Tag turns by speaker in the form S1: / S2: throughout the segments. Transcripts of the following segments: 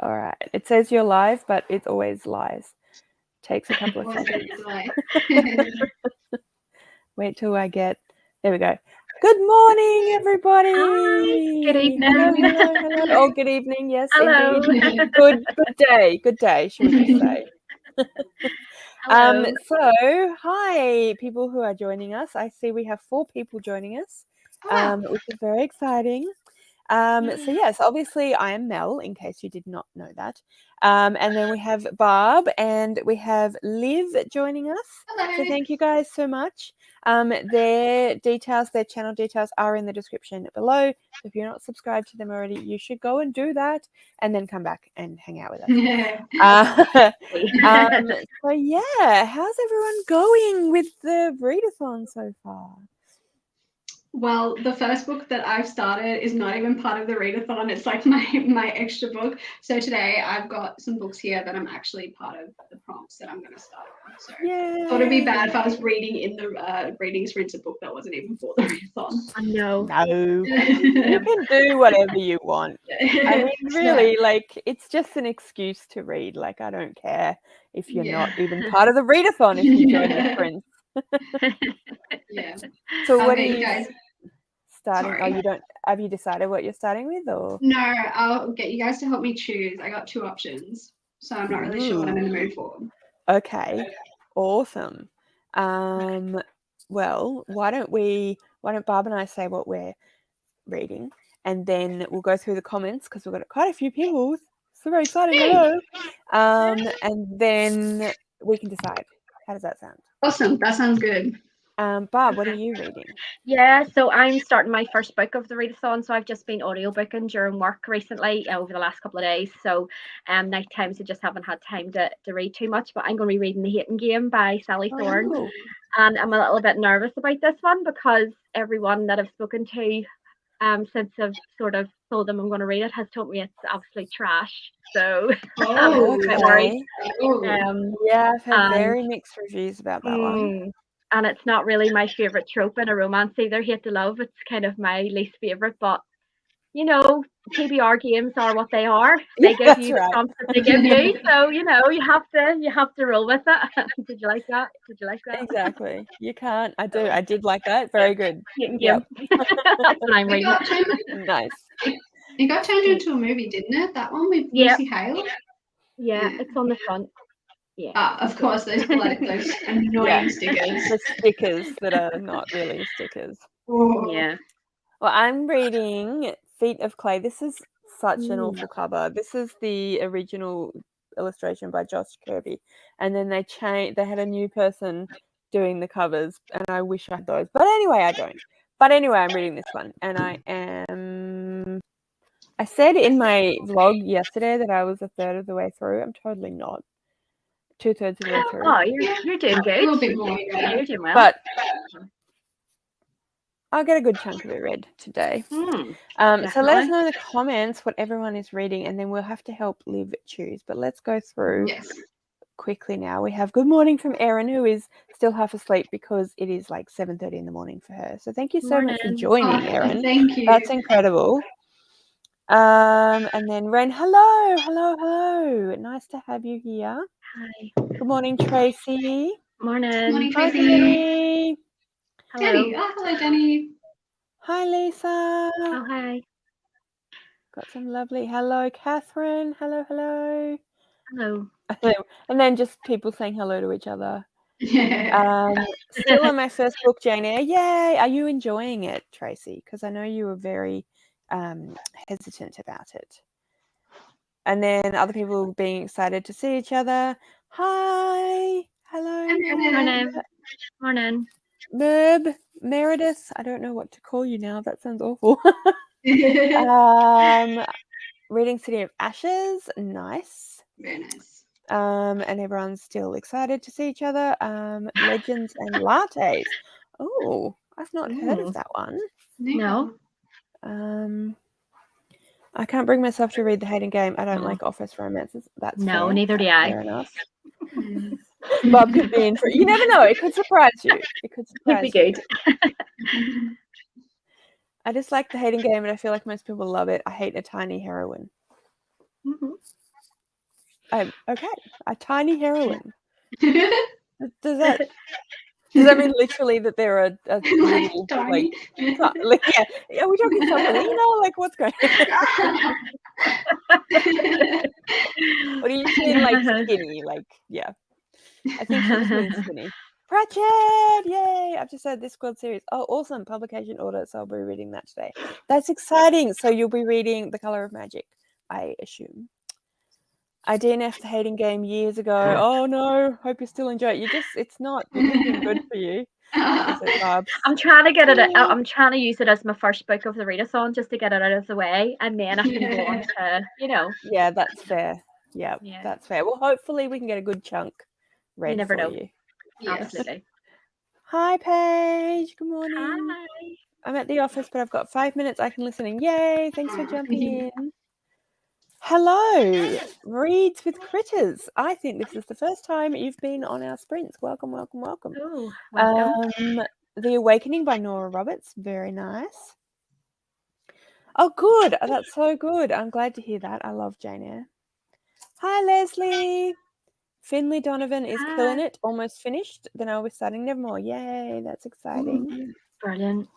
S1: All right. It says you're live, but it always lies. Takes a couple of seconds. Wait till I get. There we go. Good morning, everybody.
S2: Hi, good evening.
S1: Hello. Oh, good evening. Yes,
S2: Hello.
S1: indeed. Good day. Good day, should we just say?
S2: Hello.
S1: So, hi, people who are joining us. I see we have 4 people joining us, which is very exciting. So yes, obviously I am Mel, in case you did not know that. And then we have Barb and we have Liv joining us.
S3: Hello.
S1: So thank you guys so much. Their channel details are in the description below. So if you're not subscribed to them already, you should go and do that and then come back and hang out with us. So yeah, how's everyone going with the readathon so far?
S3: Well, the first book that I've started is not even part of the readathon. It's like my extra book. So today I've got some books here that I'm actually part of the prompts that I'm going to start on. So I thought it'd be bad if I was reading in the readings for a book that wasn't even for the readathon.
S2: No.
S1: You can do whatever you want. I mean, really, like, it's just an excuse to read. Like, I don't care if you're not even part of the readathon if you join with friends.
S3: Yeah.
S1: So what are
S3: Okay,
S1: you
S3: guys.
S1: starting?
S3: Sorry.
S1: Oh, you don't. Have you decided what you're starting with, or?
S3: No, I'll get you guys to help me choose. I got 2 options, so I'm not really sure what I'm in the mood for.
S1: Okay, awesome. Well, why don't Barb and I say what we're reading, and then we'll go through the comments because we've got quite a few people. So very exciting, hello. And then we can decide. How does that sound?
S3: Awesome, that sounds good.
S1: Barb, what are you reading?
S2: Yeah, so I'm starting my first book of the readathon. So I've just been audiobooking during work recently over the last couple of days. So night times I just haven't had time to read too much. But I'm going to be reading The Hating Game by Sally Thorne.
S1: Oh.
S2: And I'm a little bit nervous about this one because everyone that I've spoken to since I've sort of told them I'm going to read it has told me it's absolute trash. So I'm a bit worried.
S1: Yeah, I've heard very mixed reviews about that one.
S2: And it's not really my favourite trope in a romance either, hate to love. It's kind of my least favourite, but you know, TBR games are what they are. They give you the prompts that they give you. So, you know, you have to roll with it. Did you like that?
S1: Exactly. You can't. I do. I did like that. Very good.
S2: Yep. That's what I'm reading.
S1: Nice.
S3: It got turned into a movie, didn't it? That one with Lucy Hale?
S2: Yeah, it's on the front.
S3: Yeah. Of course, those annoying stickers.
S1: The stickers that are not really stickers.
S2: Yeah.
S1: Well, I'm reading Feet of Clay. This is such an awful cover. This is the original illustration by Josh Kirby, and then they had a new person doing the covers, and I wish I had those. But anyway, I don't. But anyway, I'm reading this one, and I said in my vlog yesterday that I was a third of the way through. I'm totally not. 2/3 of the way through.
S2: Oh, you're doing good.
S3: A little bit more.
S2: You're doing well.
S1: But I'll get a good chunk of it read today. So let us know in the comments what everyone is reading, and then we'll have to help Liv choose. But let's go through quickly now. We have good morning from Erin, who is still half asleep because it is like 7:30 in the morning for her. So thank you so much for joining, Erin.
S3: Thank you.
S1: That's incredible. And then Ren, hello. Nice to have you here.
S2: Hi.
S1: Good morning, Tracy.
S2: Morning,
S3: Tracy.
S1: Hi, Jenny.
S3: Jenny. Oh, hello, Jenny.
S1: Hi, Lisa.
S2: Oh, hi.
S1: Got some lovely. Hello, Catherine. Hello.
S2: Hello.
S1: And then just people saying hello to each other. Still on my first book, Jane Eyre. Yay! Are you enjoying it, Tracy? Because I know you were very hesitant about it. And then other people being excited to see each other. Hi. Hello.
S2: Morning.
S1: Merb, Meredith. I don't know what to call you now. That sounds awful. Reading City of Ashes. Nice.
S3: Very nice.
S1: And everyone's still excited to see each other. Legends and Lattes. Oh, I've not heard of that one.
S2: No.
S1: I can't bring myself to read The Hating Game. I don't like office romances. That's
S2: no,
S1: fair.
S2: neither do I.
S1: Fair enough. Bob could be in for. You never know. It could surprise you.
S2: Could be good.
S1: I just like The Hating Game, and I feel like most people love it. I hate a tiny heroine. Okay, a tiny heroine. Does that mean literally that they're a little
S3: tiny?
S1: are we talking Thumbelina? Like what's going on? Or do you just mean like skinny? Like, yeah. I think she just means skinny. Pratchett! Yay! I've just had this Squad series. Oh, awesome. Publication order, so I'll be reading that today. That's exciting. So you'll be reading The Color of Magic, I assume. I DNF'd the hating game years ago. Oh no, hope you still enjoy it. It's not looking good for you. Is it, Barbs?
S2: I'm trying to get it. I'm trying to use it as my first book of the readathon just to get it out of the way, and then I can go on to,
S1: Yeah, that's fair. Yeah, that's fair. Well, hopefully we can get a good chunk read
S2: never
S1: for
S2: know.
S1: you.
S3: Yes.
S2: Absolutely.
S1: Hi, Paige. Good morning.
S2: Hi.
S1: I'm at the office, but I've got 5 minutes I can listen in. Yay! Thanks for jumping in. Hello, Reads with Critters. I think this is the first time you've been on our sprints. Welcome, welcome, welcome.
S2: Oh, welcome.
S1: The Awakening by Nora Roberts. Very nice. Oh, good. That's so good. I'm glad to hear that. I love Jane Eyre. Hi, Leslie. Finley Donovan is killing it. Almost finished. Then I'll be starting Nevermore. Yay, that's exciting.
S2: Brilliant.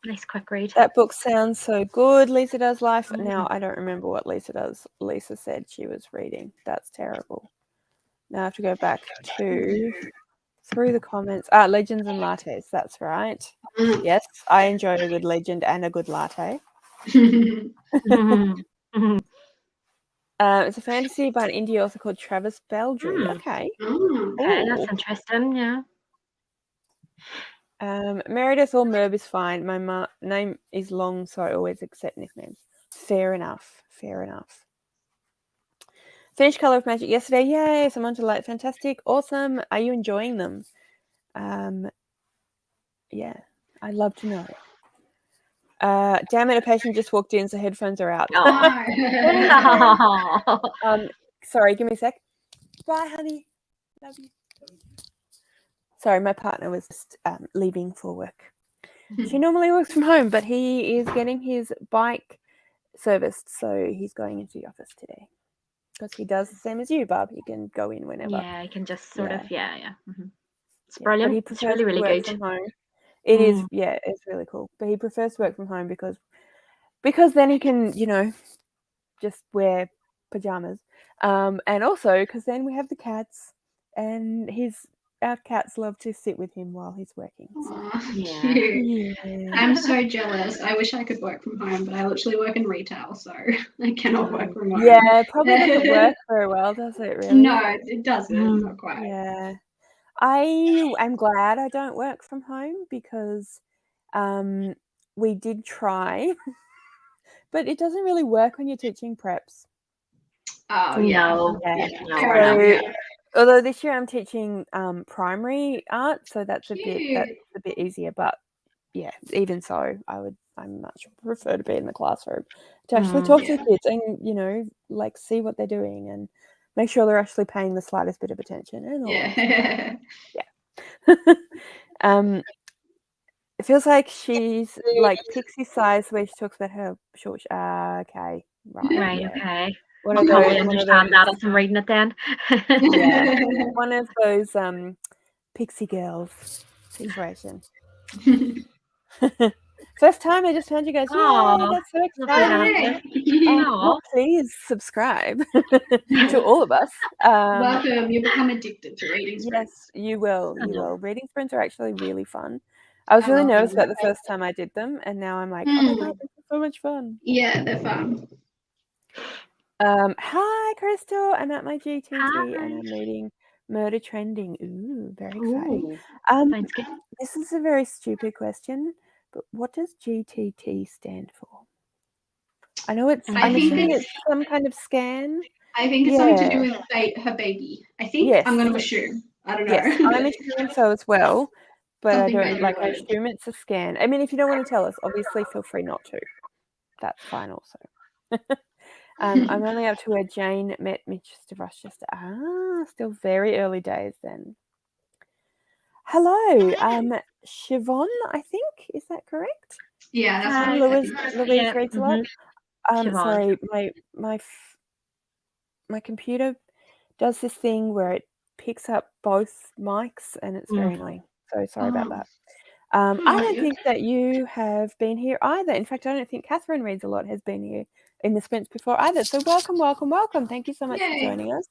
S2: Nice quick read.
S1: That book sounds so good. Lisa Does Life. Now, I don't remember what Lisa does. Lisa said she was reading. That's terrible. Now I have to go back to through the comments. Legends and lattes. That's right. Yes, I enjoy a good legend and a good latte. It's a fantasy by an indie author called Travis Baldry. Okay.
S2: Okay, that's interesting. Yeah.
S1: Meredith or Merb is fine. My name is long, so I always accept nicknames. Fair enough. Fair enough. Finished Color of Magic yesterday. Yay! Someone to like. Fantastic. Awesome. Are you enjoying them? Yeah. I'd love to know. Damn it, a patient just walked in, so headphones are out. Sorry, give me a sec. Bye, honey. Love you. Sorry, my partner was just leaving for work. She normally works from home, but he is getting his bike serviced, so he's going into the office today. Because he does the same as you, Barb. He can go in whenever.
S2: Yeah, he can just sort of, It's
S1: Yeah,
S2: brilliant.
S1: but he prefers
S2: it's really,
S1: to
S2: really
S1: work
S2: good.
S1: from home. It is, yeah, it's really cool. But he prefers to work from home because then he can, just wear pajamas. And also because then we have the cats, and our cats love to sit with him while he's working. So.
S3: Aww, cute. Yeah. I'm so jealous. I wish I could work from home, but I literally work in retail, so I cannot work from home.
S1: Yeah, it probably doesn't work very well, does it really?
S3: No, it doesn't. Not quite.
S1: Yeah. I am glad I don't work from home because we did try, but it doesn't really work when you're teaching preps.
S3: Oh, yeah.
S1: Although this year I'm teaching primary art, so that's a bit easier. But yeah, even so, I much prefer to be in the classroom to actually talk to the kids and like see what they're doing and make sure they're actually paying the slightest bit of attention and all that. Yeah. It feels like she's like Pixie size where she talks about her short. Okay, right.
S2: Okay.
S1: One
S2: I'll probably understand that as I'm reading it then.
S1: Yeah, one of those Pixie girls situation. First time I just found you guys. Yay, that's so exciting. Please subscribe to all of us.
S3: Welcome. You become addicted to reading sprints.
S1: Yes, you will. You will. Reading sprints are actually really fun. I was really nervous about the first time I did them, and now I'm like, oh my god, this is so much fun.
S3: Yeah, they're fun.
S1: Hi, Crystal. I'm at my GTT and I'm reading Murder Trending. Ooh, very exciting.
S2: Sounds good.
S1: This is a very stupid question, but what does GTT stand for? I know I'm assuming it's some kind of scan.
S3: I think it's something to do with her baby. I think.
S1: Yes.
S3: I'm going to assume. I don't know.
S1: Yes, I'm assuming so as well, but I don't I assume it's a scan. I mean, if you don't want to tell us, obviously feel free not to. That's fine also. I'm only up to where Jane met Mr. Rochester. Still very early days then. Hello, Siobhan, I think. Is that correct?
S3: Yeah, that's right.
S1: Louise reads a lot. Sorry, my computer does this thing where it picks up both mics, and it's very annoying. So sorry about that. I don't think that you have been here either. In fact, I don't think Catherine Reads a Lot has been here in the sprints before either. So welcome, welcome, welcome. Thank you so much for joining us.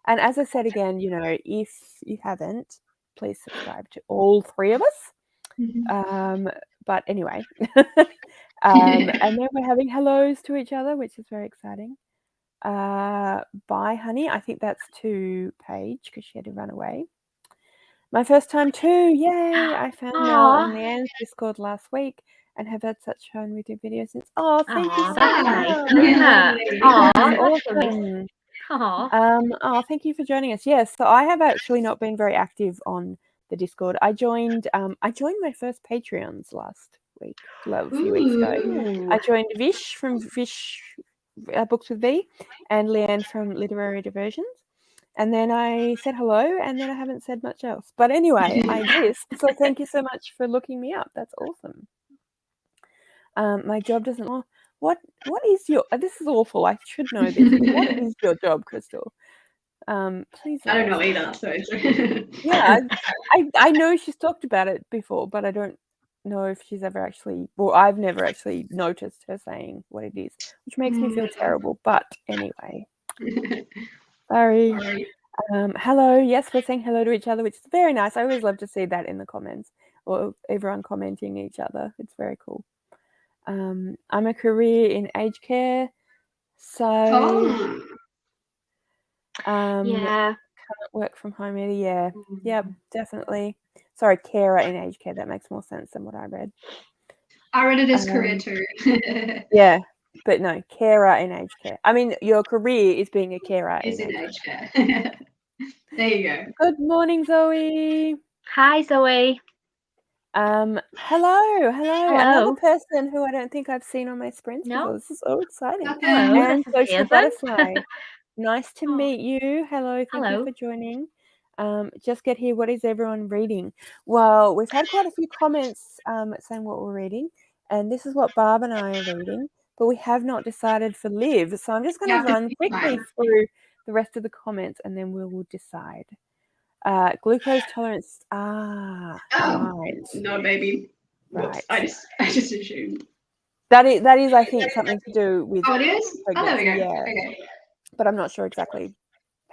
S1: And as I said again, you know, if you haven't, please subscribe to all 3 of us. But anyway, and then we're having hellos to each other, which is very exciting. Bye, honey. I think that's to Paige because she had to run away. My first time too. Yay! I found Mel and Leanne's Discord last week and have had such fun with your videos since. Oh, thank you so much. That's awesome. Oh, thank you for joining us. Yes, so I have actually not been very active on the Discord. I joined my first Patreons last week, a few weeks ago. I joined Vish from Vish Books with V and Leanne from Literary Diversions. And then I said hello, and then I haven't said much else. But anyway, I exist. So thank you so much for looking me up. That's awesome. My job doesn't. What is your? This is awful. I should know this. But what is your job, Crystal? Please.
S3: I don't know either. So
S1: yeah, I know she's talked about it before, but I don't know if she's ever actually. Well, I've never actually noticed her saying what it is, which makes me feel terrible. But anyway. Sorry. Hello. Yes, we're saying hello to each other, which is very nice. I always love to see that in the comments or everyone commenting each other. It's very cool. I'm a career in aged care, so can't work from home either. Yeah, definitely. Sorry, carer in aged care. That makes more sense than what I read.
S3: I read it as career too.
S1: Yeah. But no, carer in aged care. I mean, your career is being a carer in aged
S3: care. There you go.
S1: Good morning, Zoe.
S2: Hi, Zoe.
S1: Hello. Another person who I don't think I've seen on my sprints before. This is so exciting.
S2: Hello,
S1: and Social Butterfly. Nice to meet you. Hello, thank you for joining. Just get here. What is everyone reading? Well, we've had quite a few comments saying what we're reading, and this is what Barb and I are reading, but we have not decided for Liv. So I'm just going to run quickly through the rest of the comments, and then we will decide. Glucose tolerance. Right.
S3: No, baby.
S1: Right.
S3: I just assumed.
S1: That is, I think, something to do with.
S3: Oh, it is.
S1: Pregnancy.
S3: There we go.
S1: Yeah.
S3: Okay.
S1: But I'm not sure exactly.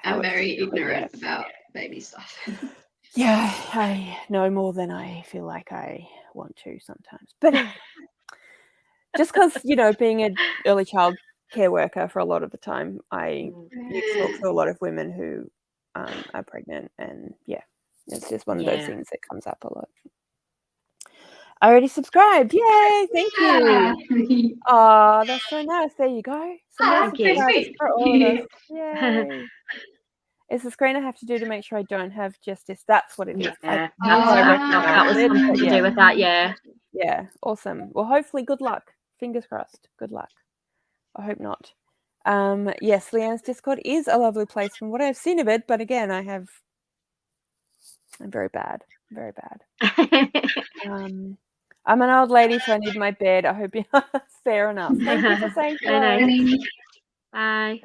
S3: I'm very ignorant about baby stuff.
S1: Yeah, I know more than I feel like I want to sometimes. But anyway, just because, being an early child care worker for a lot of the time, I talk to a lot of women who are pregnant, and it's just one of those things that comes up a lot. I already subscribed. Yay! Thank you. Oh, that's so nice. There you go. Some more subscribers for all of us. Yay! Is the screen I have to do to make sure I don't have just this? That's what it is.
S2: That was something to do with that.
S1: Yeah. Awesome. Well, hopefully, good luck. Fingers crossed. Good luck. I hope not. Yes, Leanne's Discord is a lovely place from what I've seen of it, but again, I'm very bad. Very bad. I'm an old lady, so I need my bed. I hope you're fair enough. Thank you for saying hello.
S2: Bye.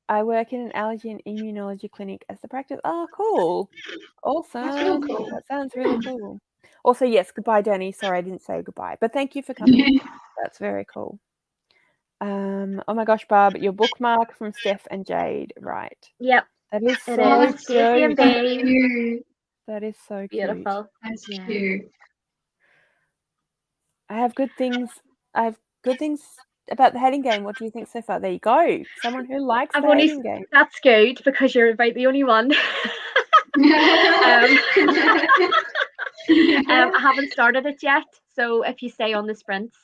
S1: I work in an allergy and immunology clinic as the practice. Oh, cool. Awesome.
S3: That's really cool.
S1: That sounds really cool. Also, yes, goodbye, Danny. Sorry, I didn't say goodbye, but thank you for coming. That's very cool. Oh my gosh, Barb, your bookmark from Steph and Jade, right?
S2: Yep.
S1: That is so cute. That is so
S2: beautiful.
S3: That's cute.
S1: I have good things about the hating game. What do you think so far? There you go. Someone who likes the hating game.
S2: That's good because you're about the only one. I haven't started it yet, so if you stay on the sprints,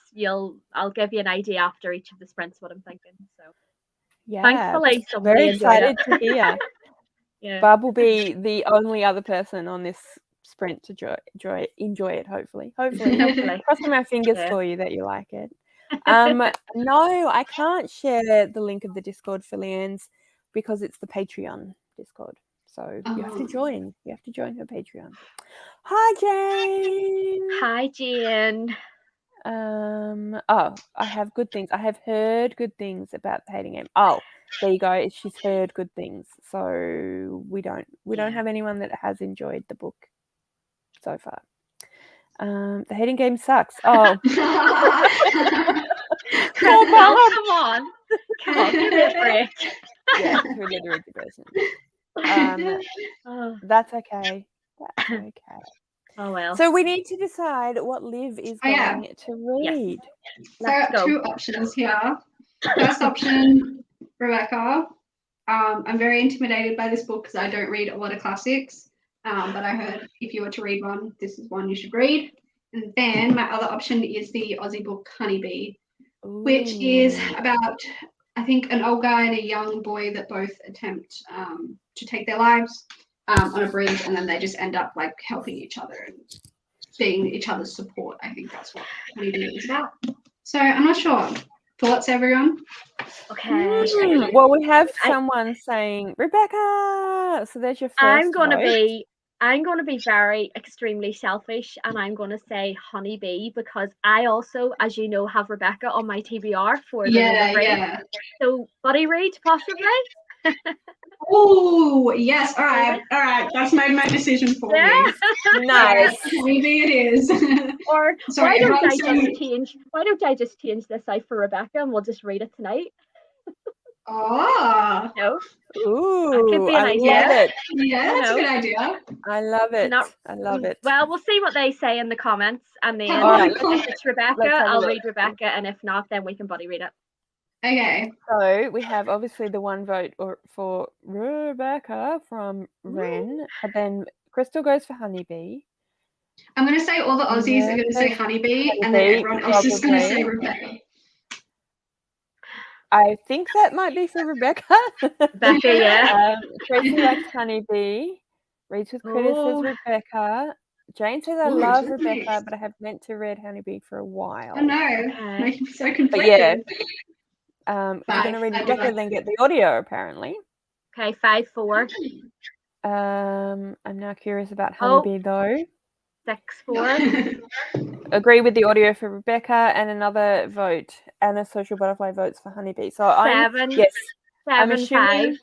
S2: I'll give you an idea after each of the sprints what I'm thinking. So thankfully,
S1: very excited to hear.
S2: Yeah.
S1: Barb will be the only other person on this sprint to enjoy it. Hopefully. Crossing my fingers for you that you like it. No, I can't share the link of the Discord for Leanne's because it's the Patreon Discord. So you have to join. You have to join her Patreon. Hi, Jane.
S2: Hi, Jane.
S1: I have good things. I have heard good things about the Hating Game. Oh, there you go. She's heard good things. So we don't have anyone that has enjoyed the book so far. The Hating Game sucks. Oh.
S2: Come on, give me a break.
S1: Yeah, who did read the version? That's okay. That's okay.
S2: Oh well.
S1: So we need to decide what Liv is going to read.
S2: Let's go.
S3: 2 options here. First option, Rebecca. I'm very intimidated by this book because I don't read a lot of classics. But I heard if you were to read one, this is one you should read. And then my other option is the Aussie book Honeybee, which is about, I think, an old guy and a young boy that both attempt to take their lives on a bridge, and then they just end up like helping each other and being each other's support. I think that's what Honeybee is about. So I'm not sure. Thoughts, everyone?
S2: Okay.
S1: Well, we have someone saying Rebecca. So there's your first.
S2: I'm gonna be very extremely selfish, and I'm gonna say Honeybee because I also, as you know, have Rebecca on my TBR for the read. So buddy read possibly.
S3: Oh yes, all right. That's made my decision for me.
S1: Nice.
S3: Maybe it is.
S2: Or why don't I just change this out for Rebecca and we'll just read it tonight?
S3: Oh.
S2: No.
S1: Ooh,
S2: that could be an idea.
S1: Love it.
S3: Yeah, that's a good idea.
S1: I love it. I love it.
S2: Well, we'll see what they say in the comments, and then if it's Rebecca, I'll read Rebecca, and if not, then we can buddy read it.
S3: Okay.
S1: So we have obviously the one vote for Rebecca from Ren, but then Crystal goes for Honeybee.
S3: I'm going to say all the Aussies are going to say Honeybee, and then everyone else is going to say Rebecca.
S1: I think that might be for Rebecca.
S2: Rebecca, yeah.
S1: Tracy likes Honeybee. Reads with Critter says Rebecca. Jane says I love Rebecca,
S3: nice.
S1: But I have meant to read Honeybee for a while.
S3: Oh no, making me so conflicted.
S1: But yeah, if you're going to read Rebecca, then get the audio apparently.
S2: Okay, 5-4.
S1: I'm now curious about Honeybee though.
S2: 6-4.
S1: Agree with the audio for Rebecca, and another vote. Anna Social Butterfly votes for Honeybee. So I'm assuming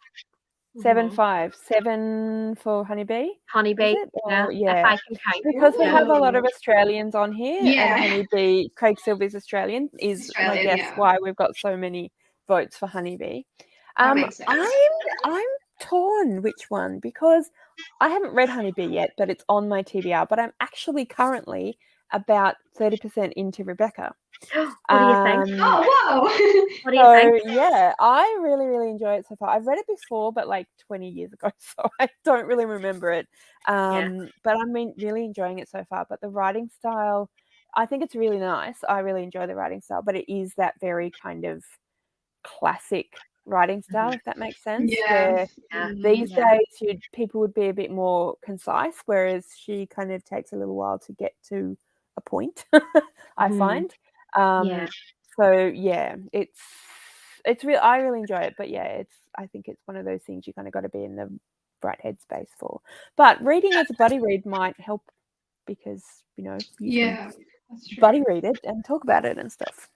S1: 7-5. 7 for Honeybee.
S2: Honeybee.
S1: Yeah.
S2: If I can count.
S1: Because we have a lot of Australians on here, and Honeybee, Craig Silver's Australian, is my guess why we've got so many votes for Honeybee. I'm torn which one, because I haven't read Honeybee yet, but it's on my TBR. But I'm actually currently about 30% into Rebecca.
S2: What do you think?
S3: Oh, wow.
S2: What do you think?
S1: Yeah, I really, really enjoy it so far. I've read it before, but like 20 years ago, so I don't really remember it. But I'm really enjoying it so far. But the writing style, I think it's really nice. I really enjoy the writing style, but it is that very kind of classic writing style, if that makes sense. Where these days people would be a bit more concise, whereas she kind of takes a little while to get to a point, I find. So yeah, it's real. I really enjoy it, but yeah, I think it's one of those things you kind of got to be in the right headspace for. But reading as a buddy read might help because you can buddy read it and talk about it and stuff.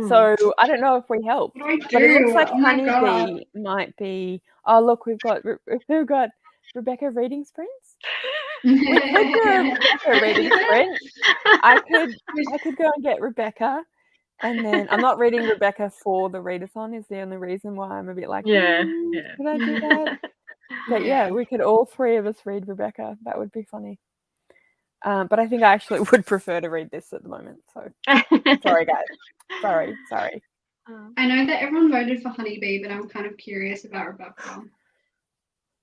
S1: So I don't know if we help, but it looks like Honeybee might be. Oh look, we've got Rebecca reading sprints. We could do a reading sprint. I could go and get Rebecca, and then I'm not reading Rebecca for the readathon. Is the only reason why I'm a bit like, could I do that? But yeah, we could all three of us read Rebecca. That would be funny. But I think I actually would prefer to read this at the moment. So sorry, guys. Sorry.
S3: I know that everyone voted for Honeybee, but I'm kind of curious about Rebecca.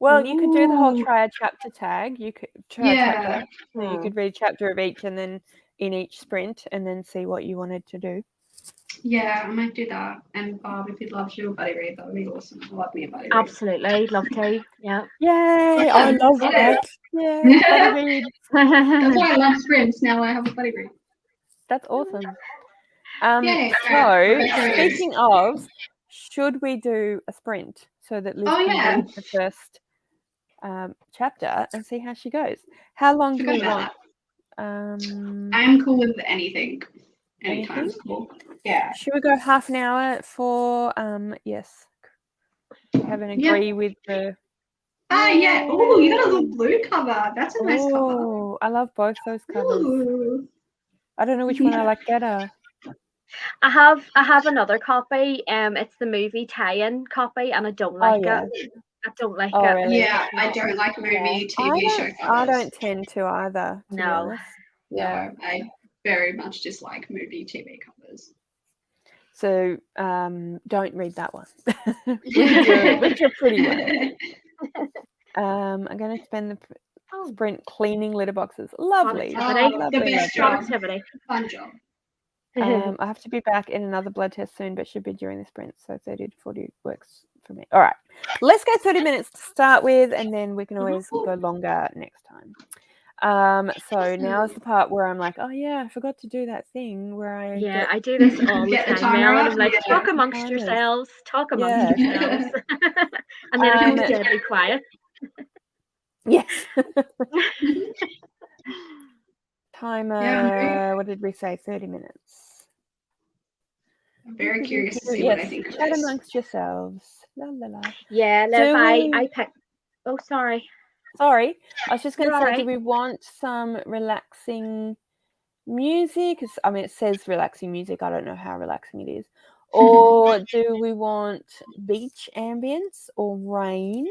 S1: Well, you could do the whole try a chapter tag. You could try a chapter. So you could read a chapter of each, and then in each sprint, and then see what you wanted to do.
S3: Yeah, I might do that. And Bob, if you'd love to do a buddy read, that would be awesome. I love me a buddy read.
S2: Absolutely, love to. Yeah.
S1: Yay! I love that. Yeah, buddy read.
S3: That's why I love sprints. Now I have a buddy read.
S1: That's awesome. So speaking of, should we do a sprint so that Liz can read the first chapter and see how she goes? How long do we want?
S3: I'm cool with anything. Anytime's cool. Yeah.
S1: Should we go half an hour for yes. We haven't agree with the
S3: yeah. Oh, you got a little blue cover. That's a nice cover.
S1: Oh, I love both those covers.
S3: Ooh.
S1: I don't know which one I like better.
S2: I have another copy. It's the movie tie-in copy, and I don't like it. I don't like it.
S1: Really?
S3: Yeah, I don't like movie TV show covers.
S1: I don't tend to either. To be
S2: No.
S1: honest. Yeah.
S3: No, I very much dislike movie TV covers.
S1: So don't read that one. read your pretty one. I'm going to spend the sprint cleaning litter boxes. Lovely.
S3: The best job. Fun job.
S1: I have to be back in another blood test soon, but should be during the sprint. So 30 to 40 works for me. All right. Let's go 30 minutes to start with, and then we can always go longer next time. So now is the part where I'm like, oh yeah, I forgot to do that thing where I
S2: do this all the time now, and I'm like, talk amongst yourselves, and then it goes deadly quiet.
S1: Yes. Timer, what did we say? 30 minutes.
S3: I'm very curious to see what I think of
S1: chat
S3: this.
S1: amongst yourselves. La, la, la.
S2: Yeah, I picked. Oh, sorry.
S1: Sorry, I was just going to say, do we want some relaxing music? I mean, it says relaxing music. I don't know how relaxing it is. Or do we want beach ambience or rain?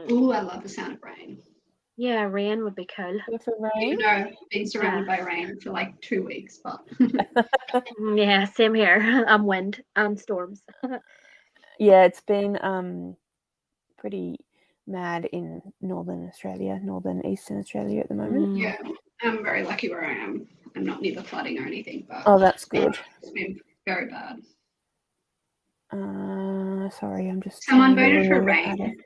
S3: Ooh, I love the sound of rain.
S2: Yeah, rain would be cool.
S1: For rain?
S3: You know, I've been surrounded by rain for like 2 weeks, but
S2: yeah, same here. I'm wind and storms.
S1: Yeah, it's been pretty mad in northern eastern Australia at the moment.
S3: Yeah, I'm very lucky where I am. I'm not near the flooding or anything, but
S1: that's good.
S3: It's been very bad.
S1: Sorry, I'm just.
S3: Someone voted for rain.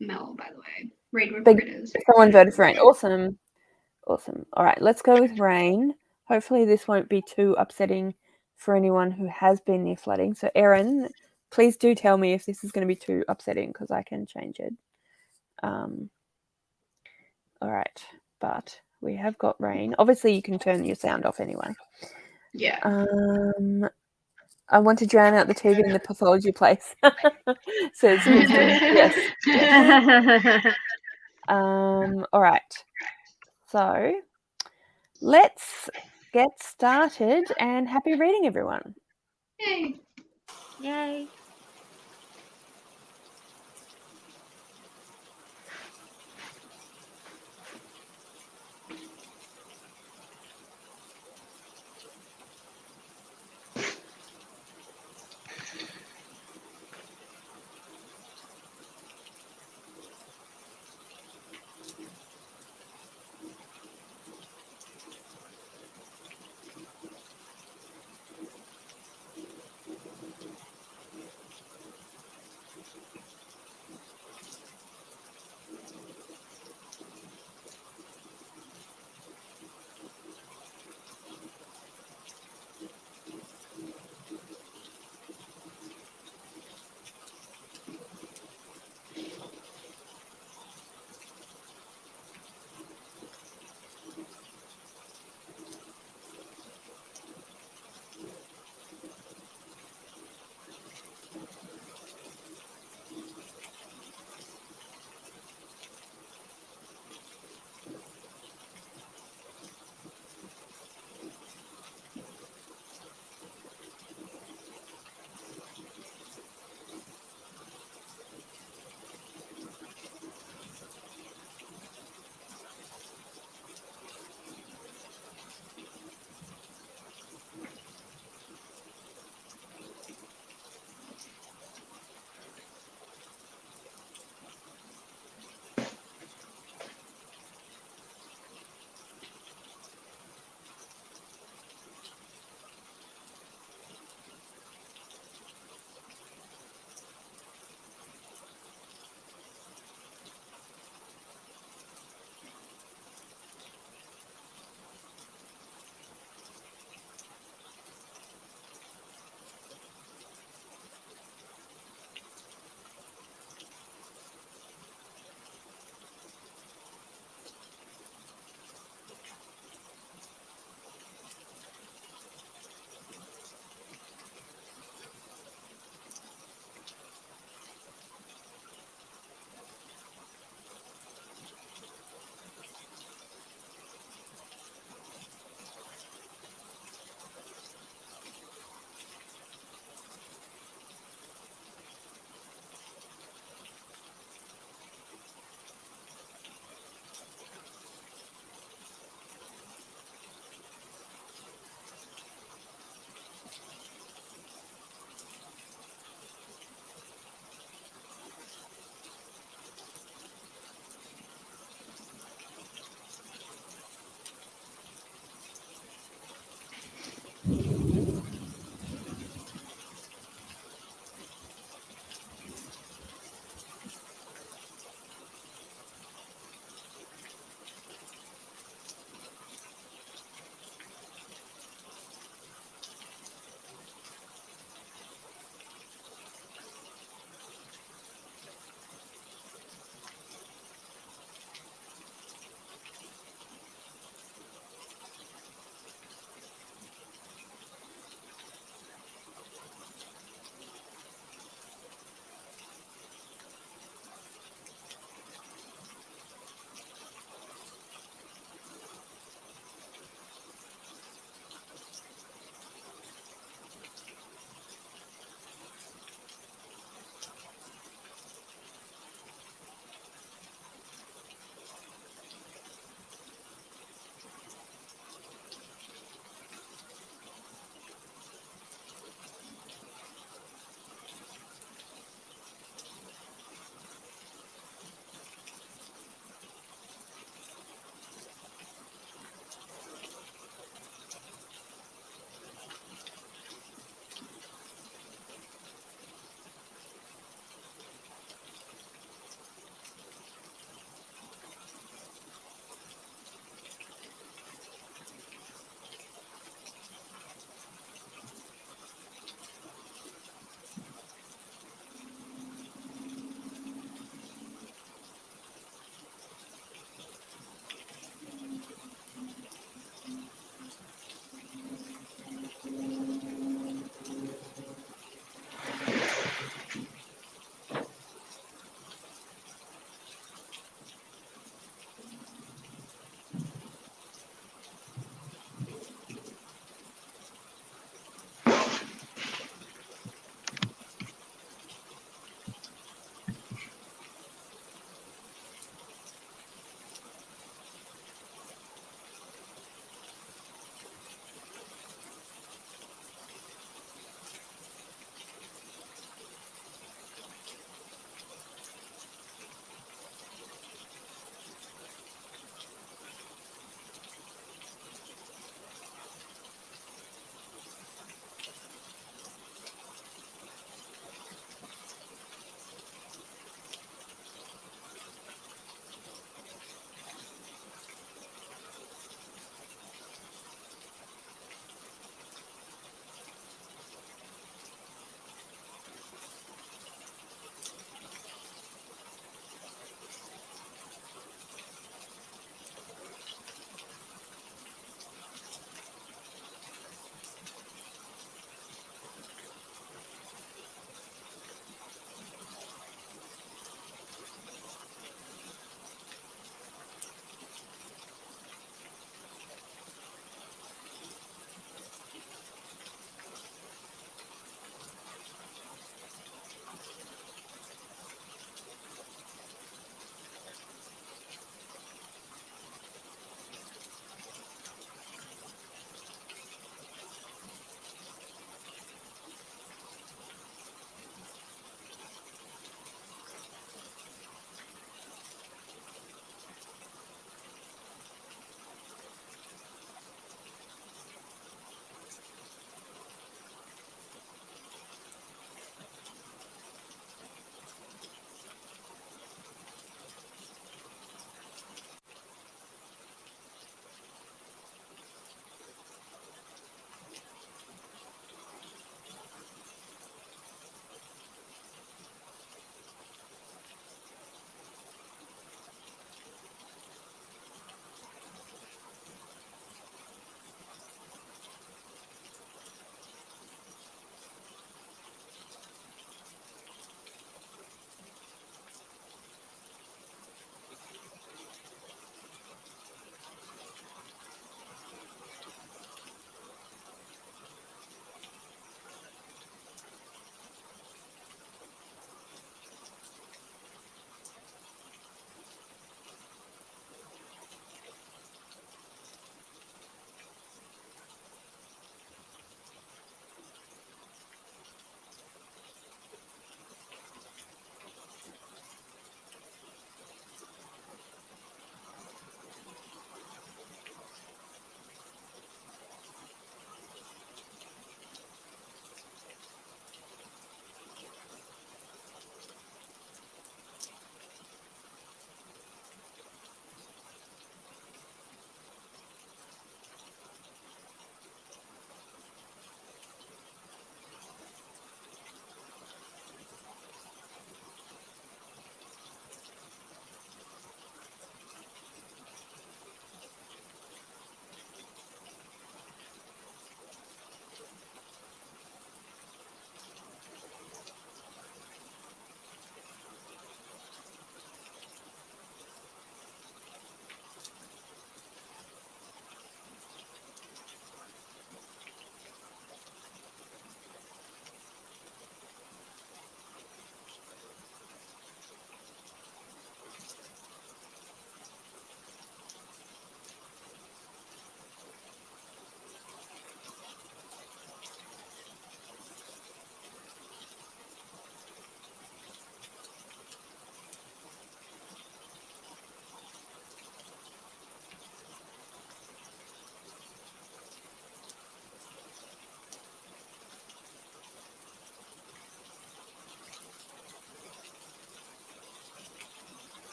S3: Mel, by the way. Read with critters.
S1: Someone voted for rain. Awesome. All right, let's go with rain. Hopefully this won't be too upsetting for anyone who has been near flooding. So Erin, please do tell me if this is going to be too upsetting, because I can change it. All right, but we have got rain. Obviously you can turn your sound off anyway.
S3: Yeah.
S1: I want to drown out the TV in the pathology place. Says yes. All right. So let's get started, and happy reading, everyone.
S3: Yay.
S2: Yay.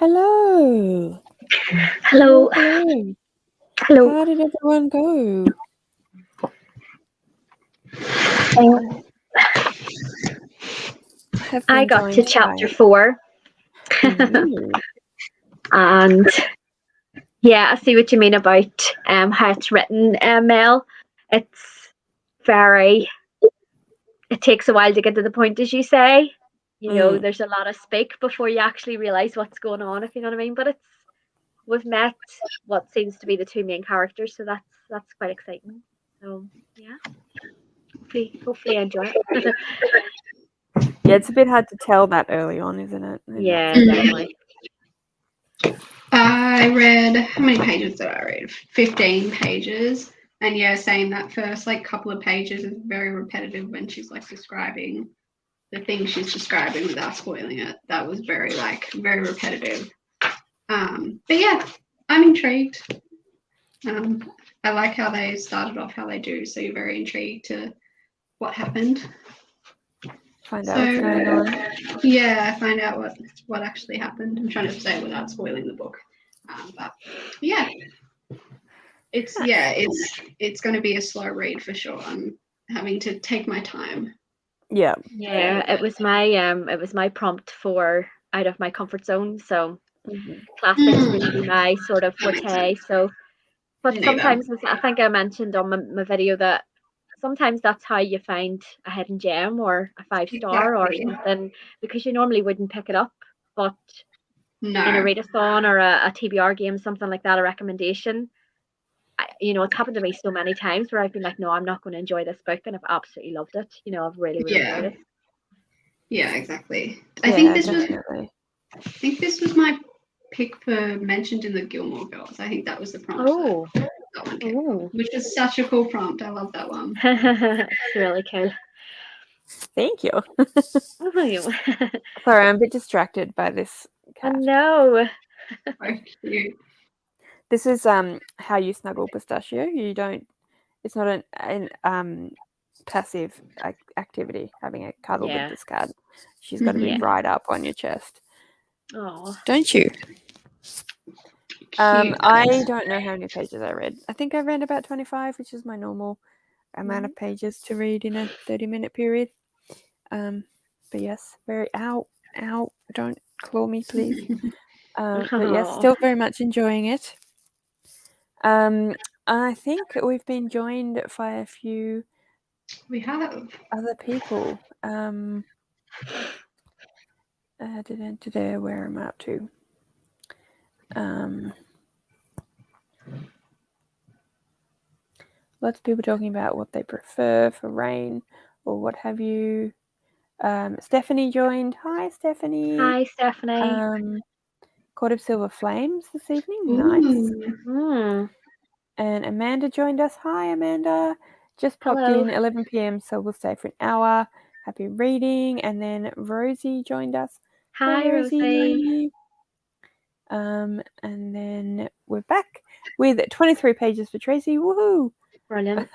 S1: Hello.
S2: Hello.
S1: Hello.
S2: Hello.
S1: How did everyone go?
S2: I got to chapter 4. And yeah, I see what you mean about how it's written, Mel. It's very, it takes a while to get to the point, as you say. You know, there's a lot of speak before you actually realise what's going on, if you know what I mean. But we've met what seems to be the two main characters, so that's quite exciting. So yeah, hopefully I enjoy it.
S1: Yeah, it's a bit hard to tell that early on, isn't it?
S2: Yeah, definitely.
S3: I read, how many pages did I read? 15 pages. And yeah, saying that first like couple of pages is very repetitive when she's like describing the thing she's describing without spoiling it. That was very repetitive. But yeah, I'm intrigued. I like how they started off how they do, so you're very intrigued to what happened.
S1: Find out what's going on.
S3: Yeah, find out what actually happened. I'm trying to say it without spoiling the book. But yeah, it's going to be a slow read for sure. I'm having to take my time.
S1: Yeah.
S2: Yeah, it was my prompt for out of my comfort zone. So classics wouldn't be my sort of forte. So, but sometimes I think I mentioned on my video that sometimes that's how you find a hidden gem or a 5-star or something, because you normally wouldn't pick it up, but in a readathon or a TBR game, something like that, a recommendation. It's happened to me so many times where I've been like, no, I'm not going to enjoy this book, and I've absolutely loved it. I've really enjoyed it.
S3: Yeah, exactly.
S1: I think this
S3: was my pick for mentioned in the Gilmore Girls. I think that was the prompt.
S2: Oh,
S3: that one came from, which was such a cool prompt. I love that one.
S2: It's really cool.
S1: Thank you. Sorry, I'm a bit distracted by this cat.
S2: No.
S3: This
S1: is how you snuggle Pistachio. It's not an passive activity, having a cuddle with this cat. She's got to be right up on your chest.
S2: Oh,
S1: don't you? I don't know how many pages I read. I think I read about 25, which is my normal amount of pages to read in a 30-minute period. But yes, very ow, don't claw me, please. But yes, still very much enjoying it. I think we've been joined by a few.
S3: We have
S1: other people. Today, where am I up to? Lots of people talking about what they prefer for rain or what have you. Stephanie joined. Hi, Stephanie.
S2: Hi, Stephanie.
S1: Court of Silver Flames this evening. Nice. And Amanda joined us. Hi, Amanda. Just popped in 11 p.m, so we'll stay for an hour. Happy reading. And then Rosie joined us.
S2: Hi, Rosie.
S1: And then we're back with 23 pages for Tracy. Woohoo!
S2: Brilliant.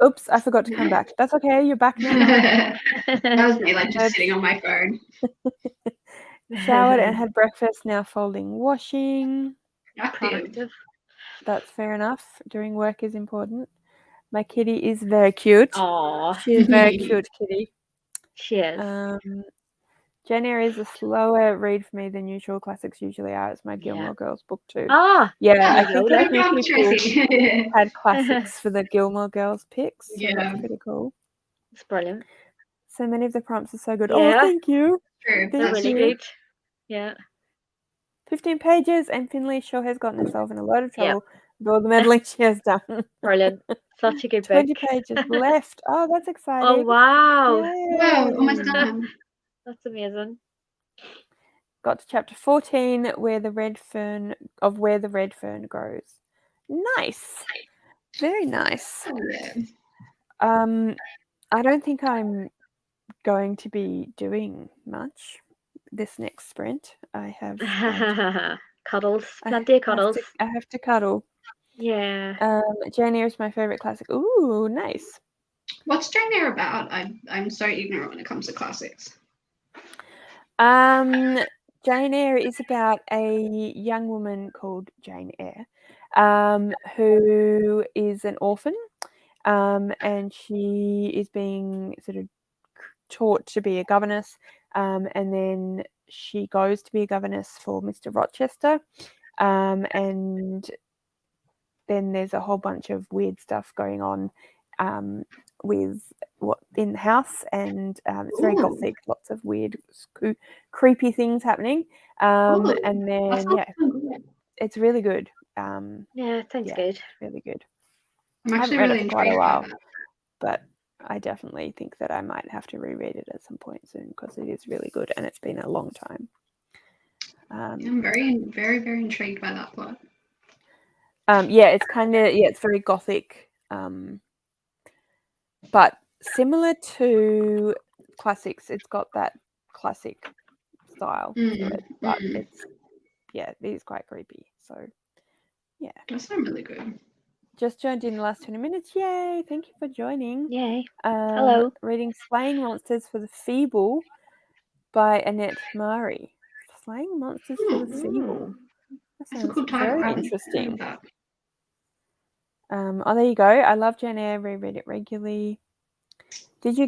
S1: Oops, I forgot to come back. That's okay. You're back now.
S3: That was me, like just sitting on my phone.
S1: Showered and had breakfast. Now folding, washing.
S3: Active.
S1: That's fair enough. Doing work is important. My kitty is very cute.
S2: Aww.
S1: She is very cute kitty.
S2: She is.
S1: January is a slower read for me than usual. Classics usually are. It's my Gilmore Girls book too.
S2: I
S1: think a few people had classics for the Gilmore Girls picks. So that's pretty cool.
S2: It's brilliant.
S1: So many of the prompts are so good.
S2: Yeah.
S1: Oh, thank you.
S3: True.
S2: They're really good. Yeah.
S1: 15 pages, and Finley sure has gotten herself in a lot of trouble with all the meddling she has done.
S2: Brilliant. Such a good
S1: 20
S2: book.
S1: pages left. Oh, that's exciting.
S2: Oh, wow.
S3: Wow, almost done.
S2: That's amazing.
S1: Got to chapter 14, where the red fern grows. Nice. Very nice. I don't think I'm going to be doing much this next sprint. I have
S2: cuddles. Plenty of cuddles.
S1: I have to cuddle.
S2: Yeah.
S1: Jane Eyre is my favorite classic. Ooh, nice.
S3: What's Jane Eyre about? I'm so ignorant when it comes to classics.
S1: Jane Eyre is about a young woman called Jane Eyre, who is an orphan, and she is being sort of taught to be a governess, and then she goes to be a governess for Mr. Rochester, and then there's a whole bunch of weird stuff going on with what in the house, and it's very gothic, lots of weird creepy things happening, and then it's really good.
S2: Yeah, it sounds good.
S1: Really good.
S3: I'm
S1: I
S3: actually
S1: haven't read
S3: really
S1: it for quite a
S3: intrigued by
S1: while,
S3: that.
S1: but I definitely think that I might have to reread it at some point soon because it is really good and it's been a long time.
S3: I'm very, very, very intrigued by that plot.
S1: It's kind of it's very gothic, but similar to classics. It's got that classic style to it, but it is quite creepy. So yeah,
S3: That sounds really good.
S1: just joined in the last 20 minutes. Yay! Thank you for joining.
S2: Yay! Hello.
S1: Reading Slaying Monsters for the Feeble by Annette Mari. Slaying Monsters for the Feeble. That
S3: That's a
S1: sounds
S3: cool title.
S1: very interesting. There you go. I love Jane Eyre. Reread it regularly. Did you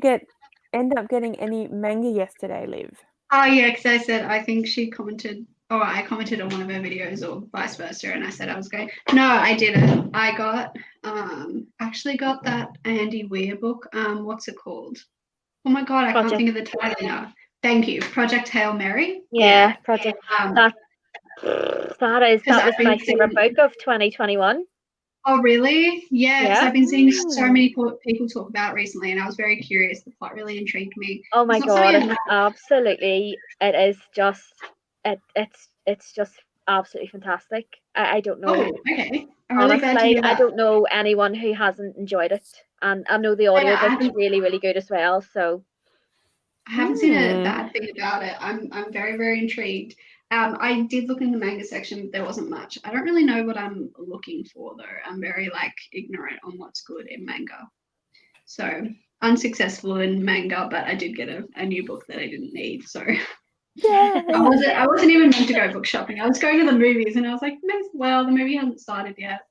S1: end up getting any manga yesterday, Liv?
S3: Oh yeah, because I said I think she commented, or I commented on one of her videos, or vice versa, and I said I was going. No, I didn't. I got actually got that Andy Weir book. What's it called? Oh my god, I can't think of the title now. Thank you, Project Hail Mary.
S2: Yeah, Project. That was my favorite book of 2021.
S3: Oh really? Yeah, because I've been seeing so many people talk about it recently, and I was very curious. The plot really intrigued me.
S2: Oh my god, absolutely! It is just it's just absolutely fantastic. I don't know.
S3: Oh, okay.
S2: Honestly, I don't know anyone who hasn't enjoyed it, and I know the audiobook is really, really good as well. So
S3: I haven't seen a bad thing about it. I'm very, very intrigued. I did look in the manga section, but there wasn't much. I don't really know what I'm looking for though. I'm very ignorant on what's good in manga. So unsuccessful in manga, but I did get a new book that I didn't need. So I wasn't even meant to go book shopping. I was going to the movies and I was like, well, the movie hasn't started yet.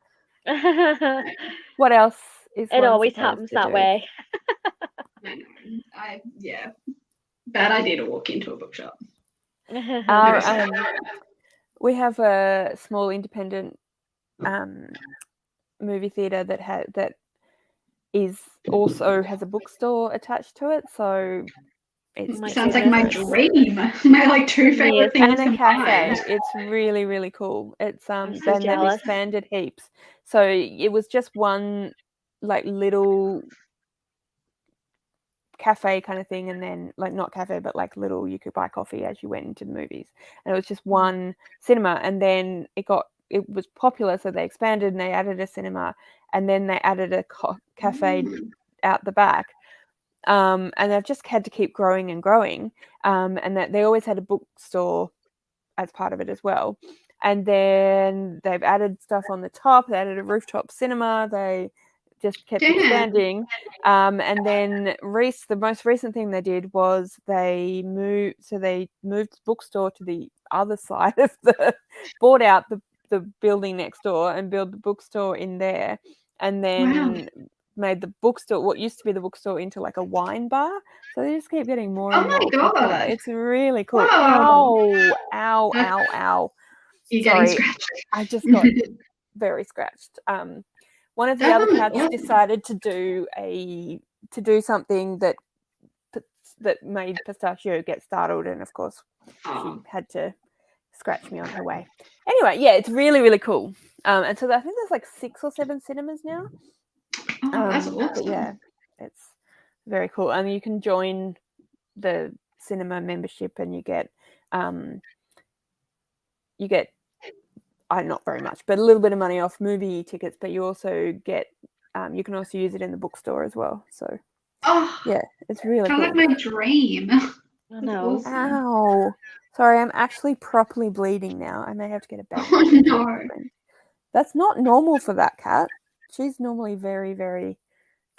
S1: What else is
S2: it always happens that way.
S3: I know. Bad idea to walk into a bookshop.
S1: We have a small independent movie theater that also has a bookstore attached to it. So it
S3: sounds like my dream. My two favorite things.
S1: And a cafe. It's really, really cool. It's then they've expanded heaps. So it was just one little cafe kind of thing, and then not cafe but little you could buy coffee as you went into the movies, and it was just one cinema, and then it was popular, so they expanded and they added a cinema, and then they added a cafe out the back, and they've just had to keep growing and growing, and that they always had a bookstore as part of it as well, and then they've added stuff on the top. They added a rooftop cinema. They just kept expanding, and then the most recent thing they did was they moved the bookstore to the other side of bought out the building next door and built the bookstore in there, and then made the bookstore, what used to be the bookstore, into a wine bar. So they just keep getting more and more popular. It's really cool. Whoa. Ow.
S3: You're
S1: Sorry,
S3: getting scratched.
S1: I just got very scratched. One of the other cats decided to do something that made Pistachio get startled, and of course she had to scratch me on her way. Anyway, yeah, it's really, really cool. And so I think there's 6 or 7 cinemas now.
S3: That's awesome.
S1: But yeah, it's very cool. And you can join the cinema membership, and you get not very much, but a little bit of money off movie tickets, but you also get you can also use it in the bookstore as well. So yeah, it's really cool.
S3: Like my dream.
S2: I know.
S3: Awesome.
S1: Ow. Sorry, I'm actually properly bleeding now. I may have to get a bandage.
S3: Oh no.
S1: That's not normal for that cat. She's normally very, very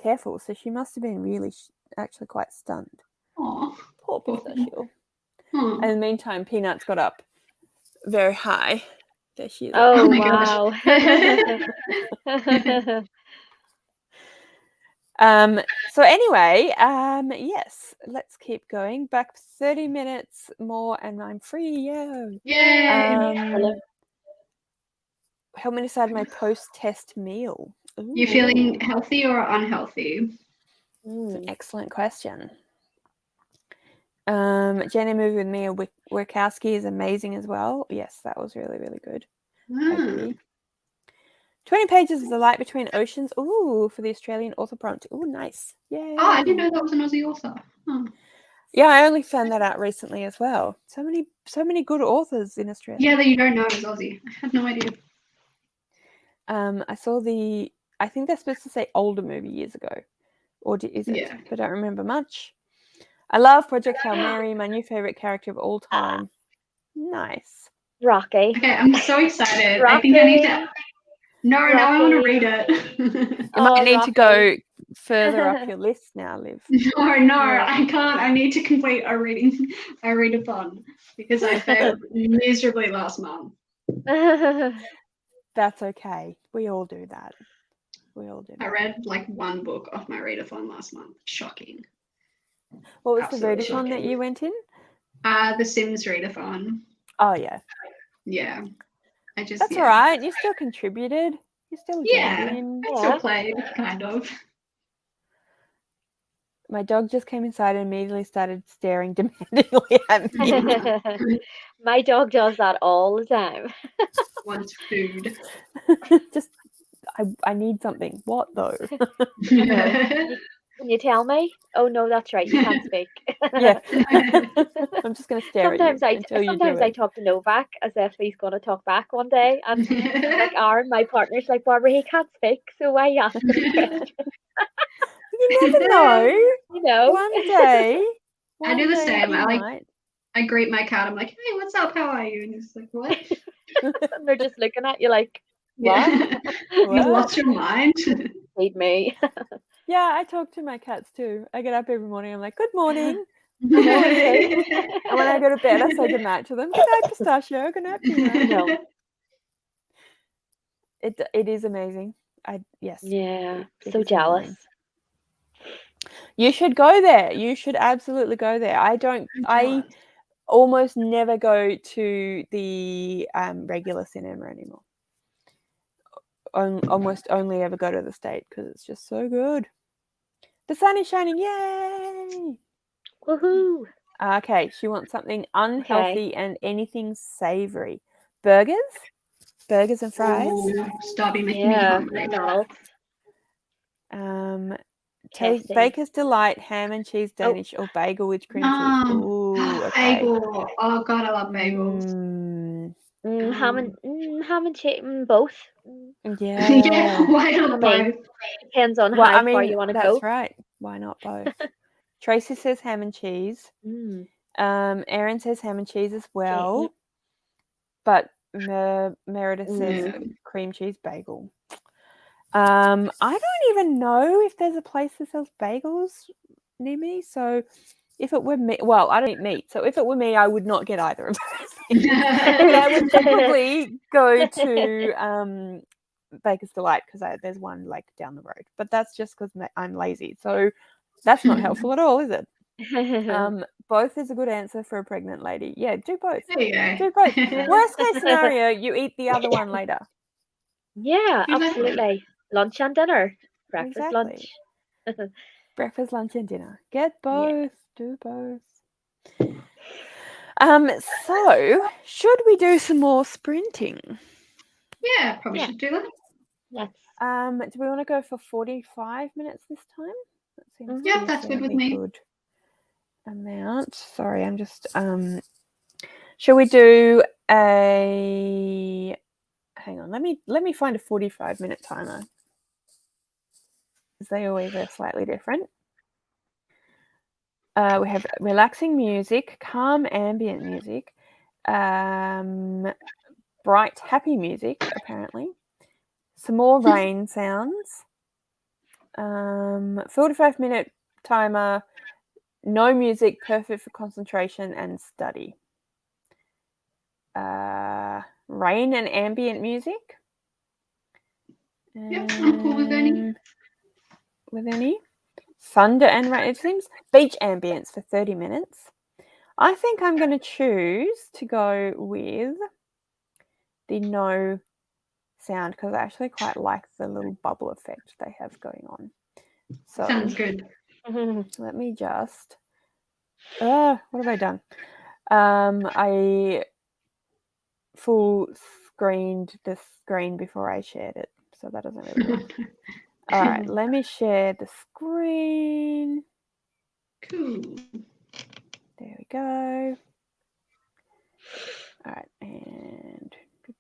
S1: careful, so she must have been really actually quite stunned.
S3: Aww.
S1: Poor Pistachio.
S3: Oh.
S1: And in the meantime, Peanut's got up very high. There she is.
S2: Oh,
S3: my
S2: wow.
S1: So anyway, yes, let's keep going. Back 30 minutes more and I'm free.
S3: Yay!
S1: Help me decide my post-test meal. Ooh.
S3: You feeling healthy or unhealthy?
S1: It's an excellent question. Jenny movie with Mia Wachowski is amazing as well. Yes, that was really, really good. I agree. 20 pages of The Light Between Oceans. Ooh, for the Australian author prompt. Ooh, nice. Yay.
S3: Oh, I didn't know that was an Aussie author. Oh.
S1: Yeah, I only found that out recently as well. So many good authors in Australia.
S3: Yeah, that you don't know is Aussie. I had no idea.
S1: I saw I think they're supposed to say older movie years ago. Or is it?
S3: Yeah.
S1: But I don't remember much. I love Project Hail Mary, my new favorite character of all time. Nice.
S2: Rocky.
S3: Okay, I'm so excited.
S2: Rocky.
S3: I think I need to. No,
S2: Rocky.
S3: now I want to read it.
S1: You might need to go further up your list now, Liv.
S3: No, I can't. I need to complete a readathon because I failed miserably last month.
S1: That's okay. We all do that.
S3: I read like one book off my readathon last month. Shocking.
S1: What was
S3: Absolutely
S1: the readathon that you went in?
S3: The Sims readathon.
S1: Oh yeah.
S3: Yeah.
S1: That's all right. You still contributed. You still
S3: I still played, kind of.
S1: My dog just came inside and immediately started staring demandingly at me.
S2: My dog does that all the time.
S3: Wants food.
S1: Just, I need something. What though?
S2: Can you tell me? Oh no, that's right. You can't speak.
S1: Yeah. I'm just gonna stare at you until you do it.
S2: Sometimes I talk to Novak as if he's gonna talk back one day, and like Aaron, my partner's like, Barbara, he can't speak, so why you asking him questions?
S1: You never know.
S2: You know.
S1: One day.
S3: I do the same. I greet my cat. I'm like, hey, what's up? How are you? And he's like, what?
S2: And they're just looking at you like, what?
S3: You lost your mind?
S2: Feed me.
S1: Yeah, I talk to my cats too. I get up every morning. I'm like, good morning. Good morning. And when I go to bed, I say goodnight to them. Good night, Pistachio. Good night, Peanut.
S2: No.
S1: It is amazing. Yes.
S2: Yeah. So jealous.
S1: Amazing. You should go there. You should absolutely go there. I almost never go to the regular cinema anymore. Almost only ever go to the state because it's just so good. The sun is shining. Yay!
S2: Woohoo!
S1: Okay, she wants something unhealthy and anything savory. Burgers and fries.
S3: Ooh, stop making me hungry.
S1: Baker's Delight, ham and cheese Danish, or bagel with cream cheese. Ooh, okay.
S3: Bagel. Oh god, I love bagels.
S2: Ham and cheese, both.
S1: Yeah.
S3: Yeah, why not both?
S2: Depends on how far you want to go.
S1: That's right. Why not both? Tracy says ham and cheese. Erin says ham and cheese as well. But Meredith says cream cheese bagel. I don't even know if there's a place that sells bagels near me. So if it were me, well, I don't eat meat. So if it were me, I would not get either of those things. I would probably go to Baker's Delight because there's one like down the road. But that's just because I'm lazy. So that's not helpful at all, is it? Both is a good answer for a pregnant lady. Yeah, do both.
S3: There you go.
S1: Do both. Worst case scenario, you eat the other one later.
S2: Yeah, absolutely. Lunch and dinner. Breakfast, lunch.
S1: Breakfast, lunch, and dinner. Get both. Yeah. Do both. So should we do some more sprinting?
S3: Yeah, probably should do that.
S2: Yes.
S1: Do we want to go for 45 minutes this time? That seems
S3: that's good with me.
S1: Good amount. Sorry, I'm just shall we do a hang on, let me find a 45-minute timer. Because they always are slightly different. We have relaxing music, calm ambient music, bright happy music, apparently. Some more rain sounds. 45-minute timer. No music, perfect for concentration and study. Rain and ambient music.
S3: Yep, I'm cool with any.
S1: With any. Thunder and rain. It seems beach ambience for 30 minutes. I think I'm going to choose to go with the no sound because I actually quite like the little bubble effect they have going on. So
S3: Sounds good.
S1: Let me just. What have I done? I full screened the screen before I shared it, so that doesn't really work. All right, let me share the screen.
S3: Cool.
S1: There we go. All right, and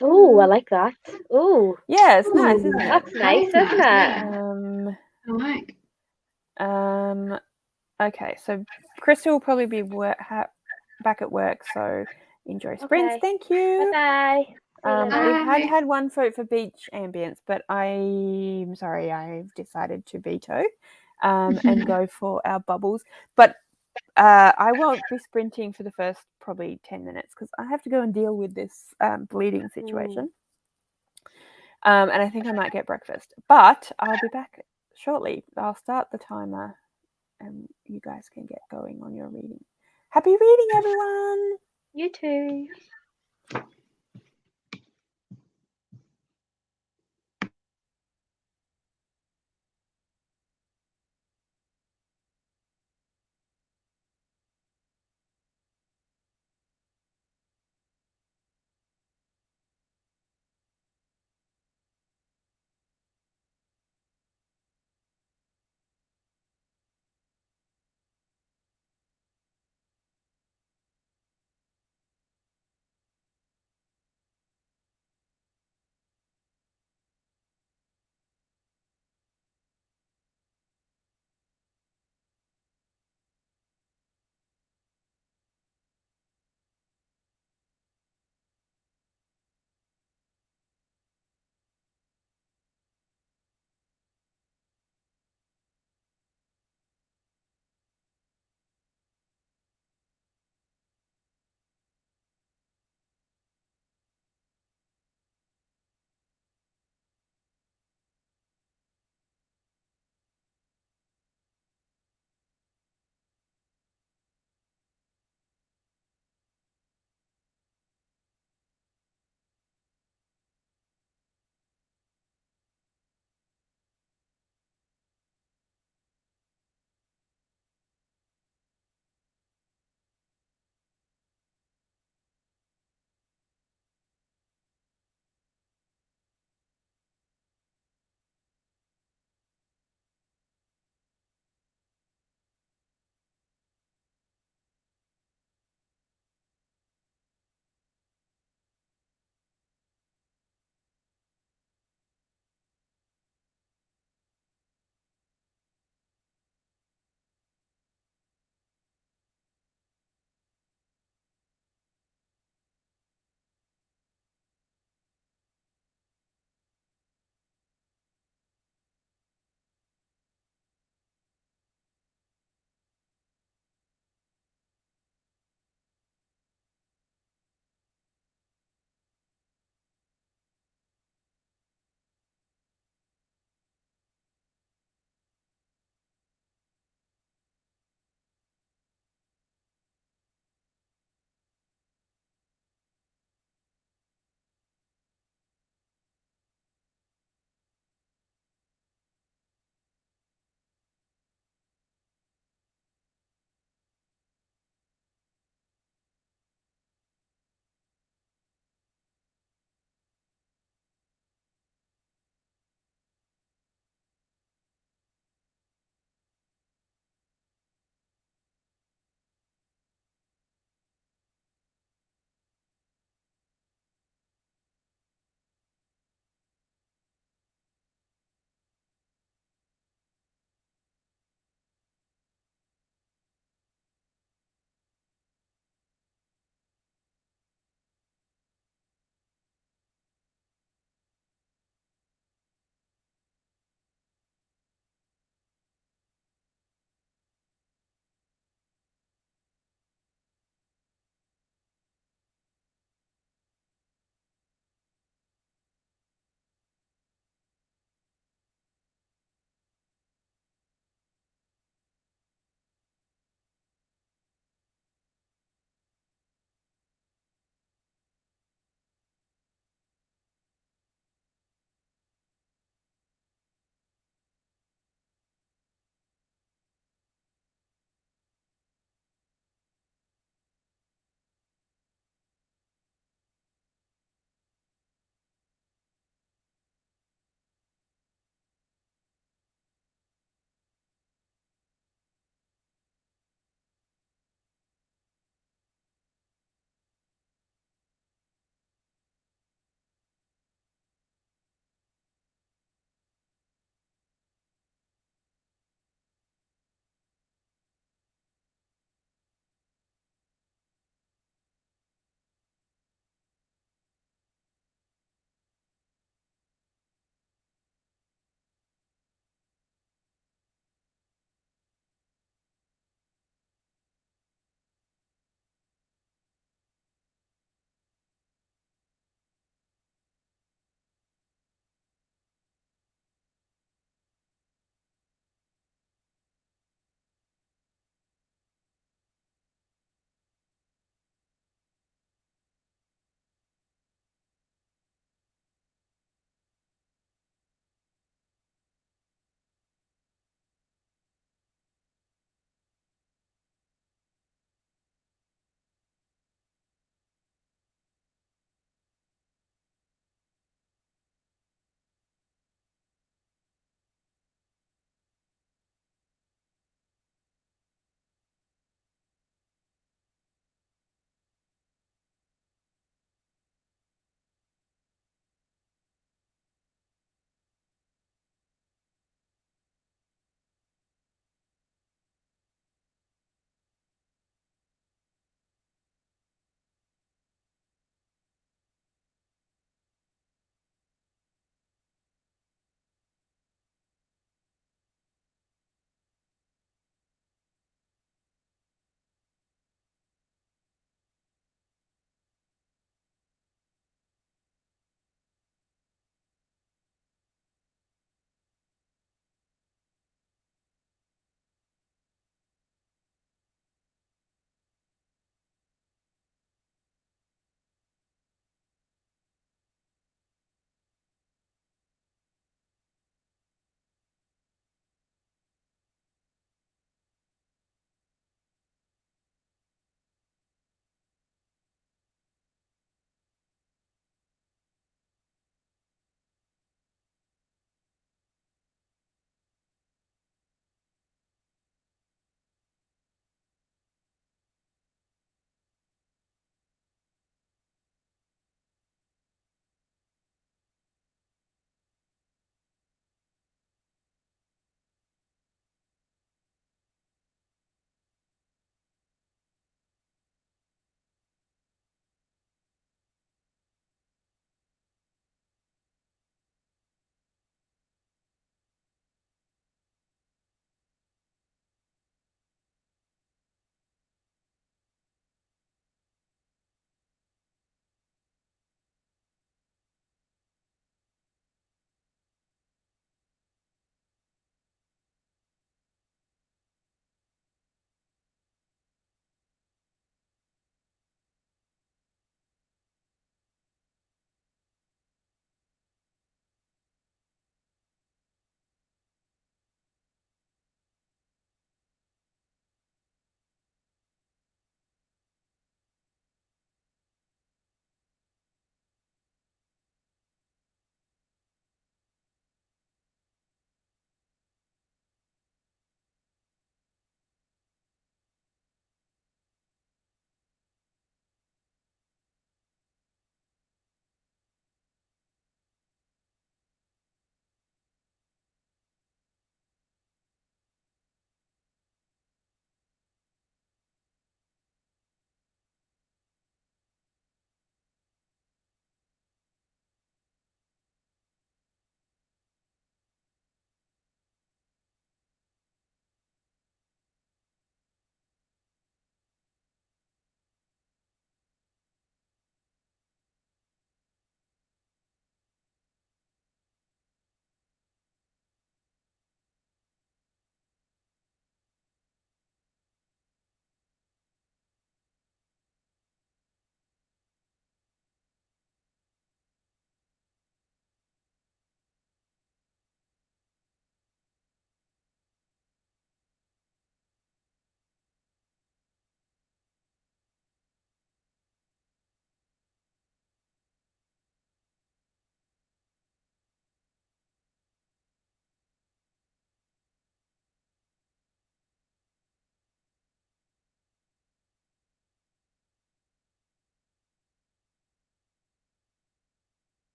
S2: oh, I like that. Oh,
S1: yeah, it's nice, isn't it?
S2: That's nice, isn't it?
S3: I like.
S1: Okay, so Krista will probably be back at work, so enjoy sprints.
S2: Okay.
S1: Thank you.
S2: Bye.
S1: We had one vote for beach ambience, but I'm sorry, I've decided to veto and go for our bubbles. But I won't be sprinting for the first probably 10 minutes because I have to go and deal with this bleeding situation. And I think I might get breakfast, but I'll be back shortly. I'll start the timer and you guys can get going on your reading. Happy reading, everyone!
S2: You too.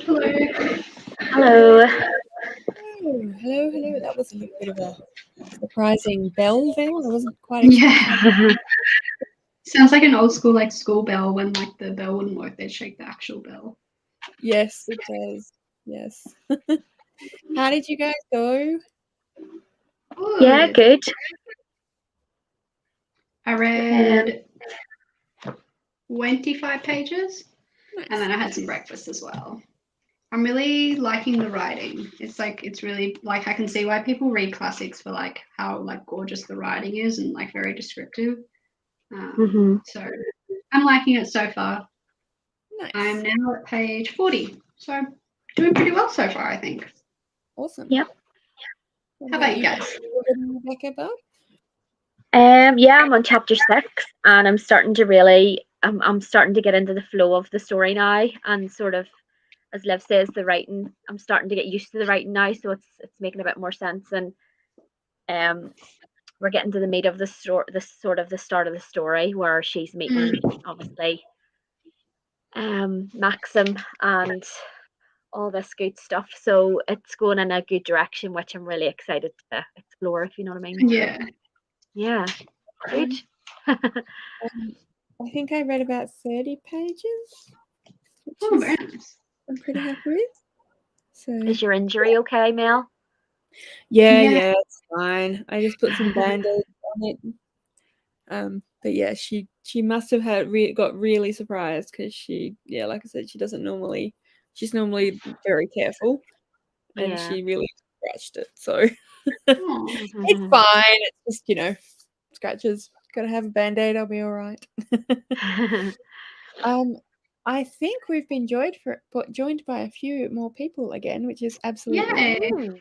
S3: Hello.
S2: Hello.
S1: Oh, hello. That was a little bit of a surprising bell there. I wasn't quite expecting.
S3: Yeah. Sounds like an old school like school bell when like the bell wouldn't work, they'd shake the actual bell.
S1: Yes, it does. Yes. How did you guys go?
S2: Yeah, good.
S3: I read 25 pages and then I had some breakfast as well. I'm really liking the writing. It's really like I can see why people read classics for like how like gorgeous the writing is and like very descriptive. So I'm liking it so far.
S1: Nice.
S3: I'm now at page 40, so doing pretty well so far, I think.
S1: Awesome.
S2: Yep.
S3: How about you guys?
S1: Rebecca, Bob?
S2: Yeah, I'm on chapter 6, and I'm starting to I'm starting to get into the flow of the story now, and sort of, as Liv says, the writing. I'm starting to get used to the writing now, so it's making a bit more sense, and we're getting to the meat of the story, the sort of the start of the story, where she's meeting obviously Maxim and all this good stuff. So it's going in a good direction, which I'm really excited to explore, if you know what I mean.
S3: Yeah.
S2: Yeah. Good.
S1: I think I read about 30 pages.
S3: Oh, very nice.
S1: I'm pretty happy with. So
S2: Is your injury okay, Mel?
S1: yeah, it's fine. I just put some band-aids on it. But yeah, she must have got really surprised because like I said, she's normally very careful, and she really scratched it. So it's fine. It's just scratches. Got to have a band-aid. I'll be all right. I think we've been joined by a few more people again, which is absolutely
S3: Yay.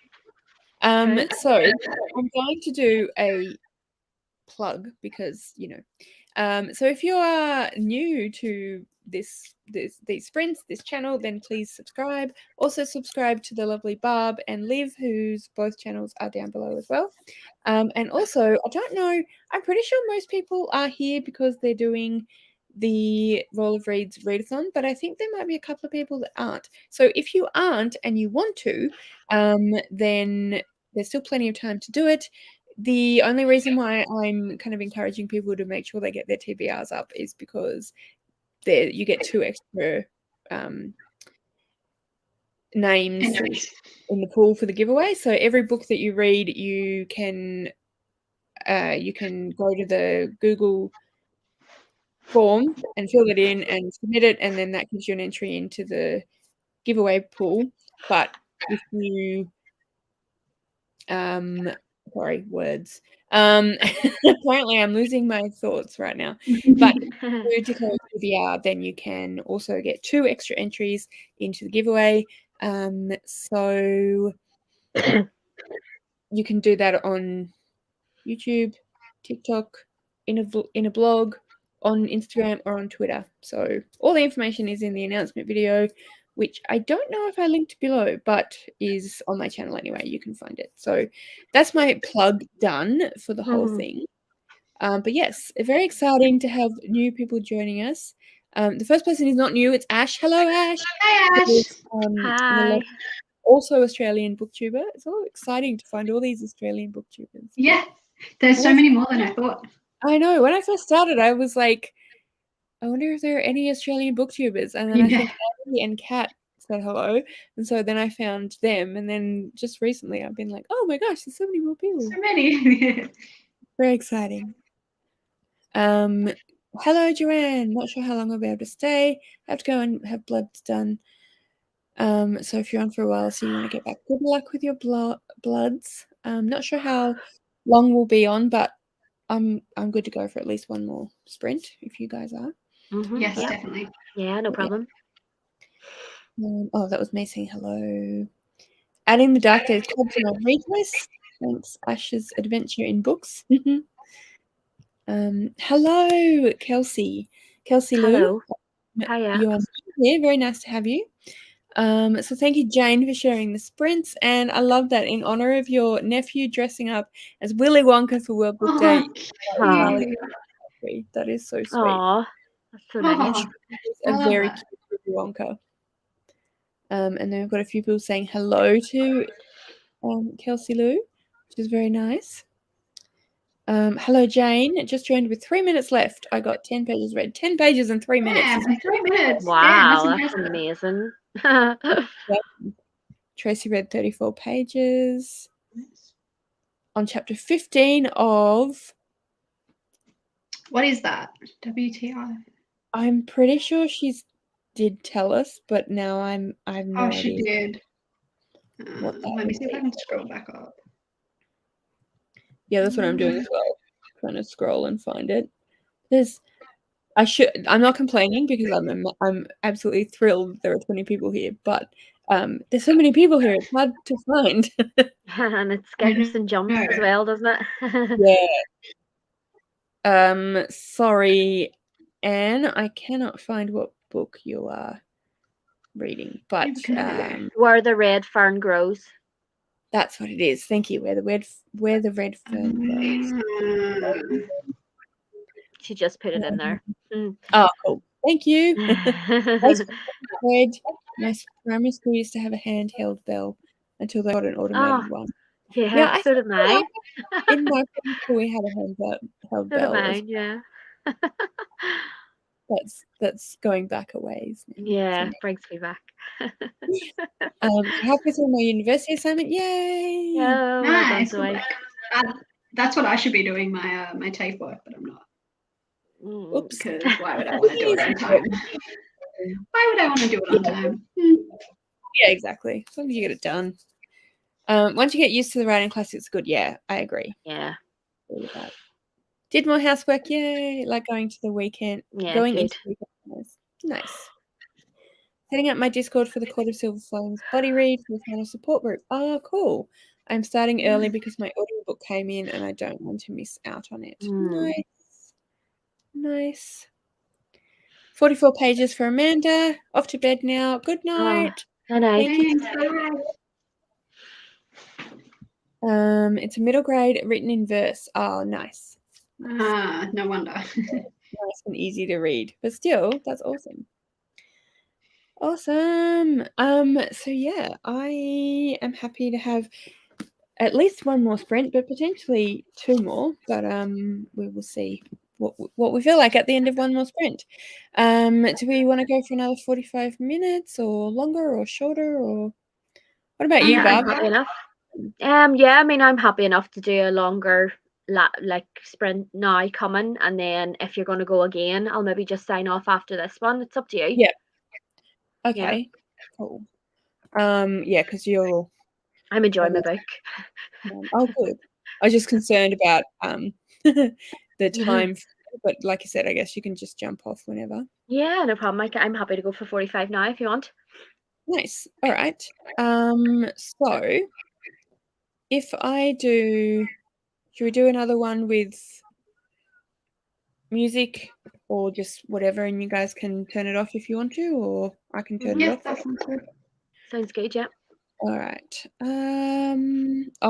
S1: So I'm going to do a plug because so if you are new to these sprints, this channel, then please subscribe. Also subscribe to the lovely Barb and Liv, whose both channels are down below as well. And also, I don't know, I'm pretty sure most people are here because they're doing the Roll of Reads readathon, but I think there might be a couple of people that aren't. So if you aren't and you want to, then there's still plenty of time to do it. The only reason why I'm kind of encouraging people to make sure they get their TBRs up is because you get 2 extra names in the pool for the giveaway. So every book that you read, you can go to the Google form and fill it in and submit it, and then that gives you an entry into the giveaway pool. But if you sorry, words. Apparently I'm losing my thoughts right now. But if you declare TBR, then you can also get 2 extra entries into the giveaway. So you can do that on YouTube, TikTok, in a blog, on Instagram, or on Twitter. So all the information is in the announcement video, which I don't know if I linked below, but is on my channel anyway. You can find it. So that's my plug done for the whole thing. But yes, very exciting to have new people joining us. The first person is not new. It's Ash. Hello, Ash.
S3: Hi, Ash.
S2: Hi.
S1: Also Australian booktuber. It's all exciting to find all these Australian booktubers.
S3: Yeah, there's so many more than I thought.
S1: I know. When I first started, I was like, I wonder if there are any Australian booktubers. And then I think Abby and Kat said hello. And so then I found them. And then just recently I've been like, oh my gosh, there's so many more people.
S3: So many.
S1: Very exciting. Hello, Joanne. Not sure how long I'll be able to stay. I have to go and have bloods done. So if you're on for a while, so you want to get back, good luck with your bloods. Not sure how long we'll be on, but I'm good to go for at least one more sprint if you guys are.
S3: Yes, definitely.
S2: Yeah, no problem.
S1: Oh, that was me saying hello. Adding the Dark Days Club to my read list. Thanks, Ash's Adventure in Books. Hello, Kelsey. Kelsey Lou.
S2: Hello. Hiya.
S1: You are here. Very nice to have you. So thank you, Jane, for sharing the sprints, and I love that in honor of your nephew dressing up as Willy Wonka for World Book Day. That is so sweet.
S2: Aw, that's so nice.
S1: It's a very cute Willy Wonka. And then we've got a few people saying hello to Kelsey Lou, which is very nice. Hello, Jane. Just joined with 3 minutes left. I got 10 pages read. 10 pages in 3 minutes.
S3: Yeah, 3 minutes.
S2: Wow,
S3: Damn,
S2: that's amazing.
S1: Tracy read 34 pages. On chapter 15 of...
S3: What is that? WTI?
S1: I'm pretty sure she did tell us, but now I have no idea.
S3: She did.
S1: What
S3: Let me see if I can scroll back up.
S1: Yeah, that's what I'm doing as well. Trying to scroll and find it. I'm not complaining because I'm absolutely thrilled there are 20 people here, but there's so many people here, it's hard to find.
S2: And it skips and jumps as well, doesn't
S1: it? Yeah. Sorry, Anne, I cannot find what book you are reading, but
S2: Where the Red Fern Grows.
S1: That's what it is. Thank you. Where the red fern grows.
S2: She just put it in there.
S1: Oh, cool. Thank you. My primary school used to have a handheld bell until they got an automated one.
S2: Yeah, so did mine.
S1: In my primary school, we had a handheld bell.
S2: Mine, yeah.
S1: That's going back a ways now.
S2: Yeah, brings me back.
S1: Halfway through my university assignment, yay!
S2: Oh,
S3: nice.
S2: Well done,
S3: that's what I should be doing, my TAFE work, but I'm not.
S1: Oops.
S3: Because why would I want to do it on time? Why would I want to do it on time?
S1: Yeah, exactly. As long as you get it done. Once you get used to the writing class, it's good. Yeah, I agree.
S2: Yeah.
S1: Did more housework, yay! Like going to the weekend.
S2: Yeah,
S1: going
S2: good.
S1: into the weekend. Nice. Setting up my Discord for the Court of Silver Flames body read for the final support group. Oh, cool. I'm starting early because my audiobook came in and I don't want to miss out on it. Nice. 44 pages for Amanda. Off to bed now. Good night.
S2: Good night.
S1: It's a middle grade written in verse. Oh, nice.
S3: No wonder.
S1: Nice and easy to read. But still, that's awesome. Awesome. So yeah, I am happy to have at least one more sprint, but potentially two more. But we will see what we feel like at the end of one more sprint. Do we want to go for another 45 minutes or longer or shorter, or what about you, Barb?
S2: Enough. Yeah, I mean, I'm happy enough to do a longer sprint now coming, and then if you're going to go again, I'll maybe just sign off after this one. It's up to you.
S1: Yeah. Okay. Cool. Yeah, because you're.
S2: I'm enjoying my book.
S1: Oh, good. I was just concerned about the time, but like you said, I guess you can just jump off whenever.
S2: Yeah, no problem. I'm happy to go for 45 now if you want.
S1: Nice. All right. So if I do, should we do another one with music or just whatever, and you guys can turn it off if you want to, or I can turn it off?
S3: That sounds good.
S2: Sounds good, yeah.
S1: All right.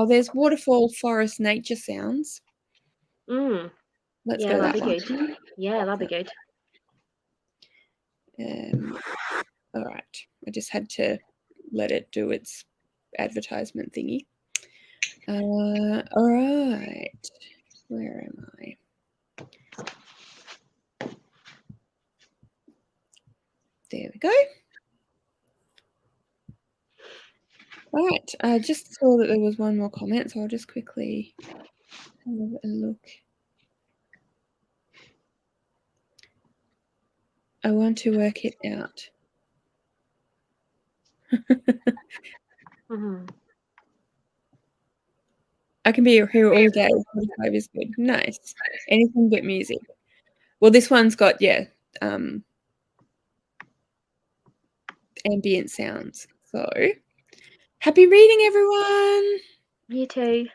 S1: There's waterfall, forest, nature sounds. Let's go that one.
S2: Good. Yeah, that'd be good.
S1: All right. I just had to let it do its advertisement thingy. All right. Where am I? There we go. All right. I just saw that there was one more comment, so I'll just quickly have a look. I want to work it out. I can be here all day. 45 is good. Nice. Anything but music. Well, this one's got, ambient sounds. So, happy reading, everyone.
S2: You too.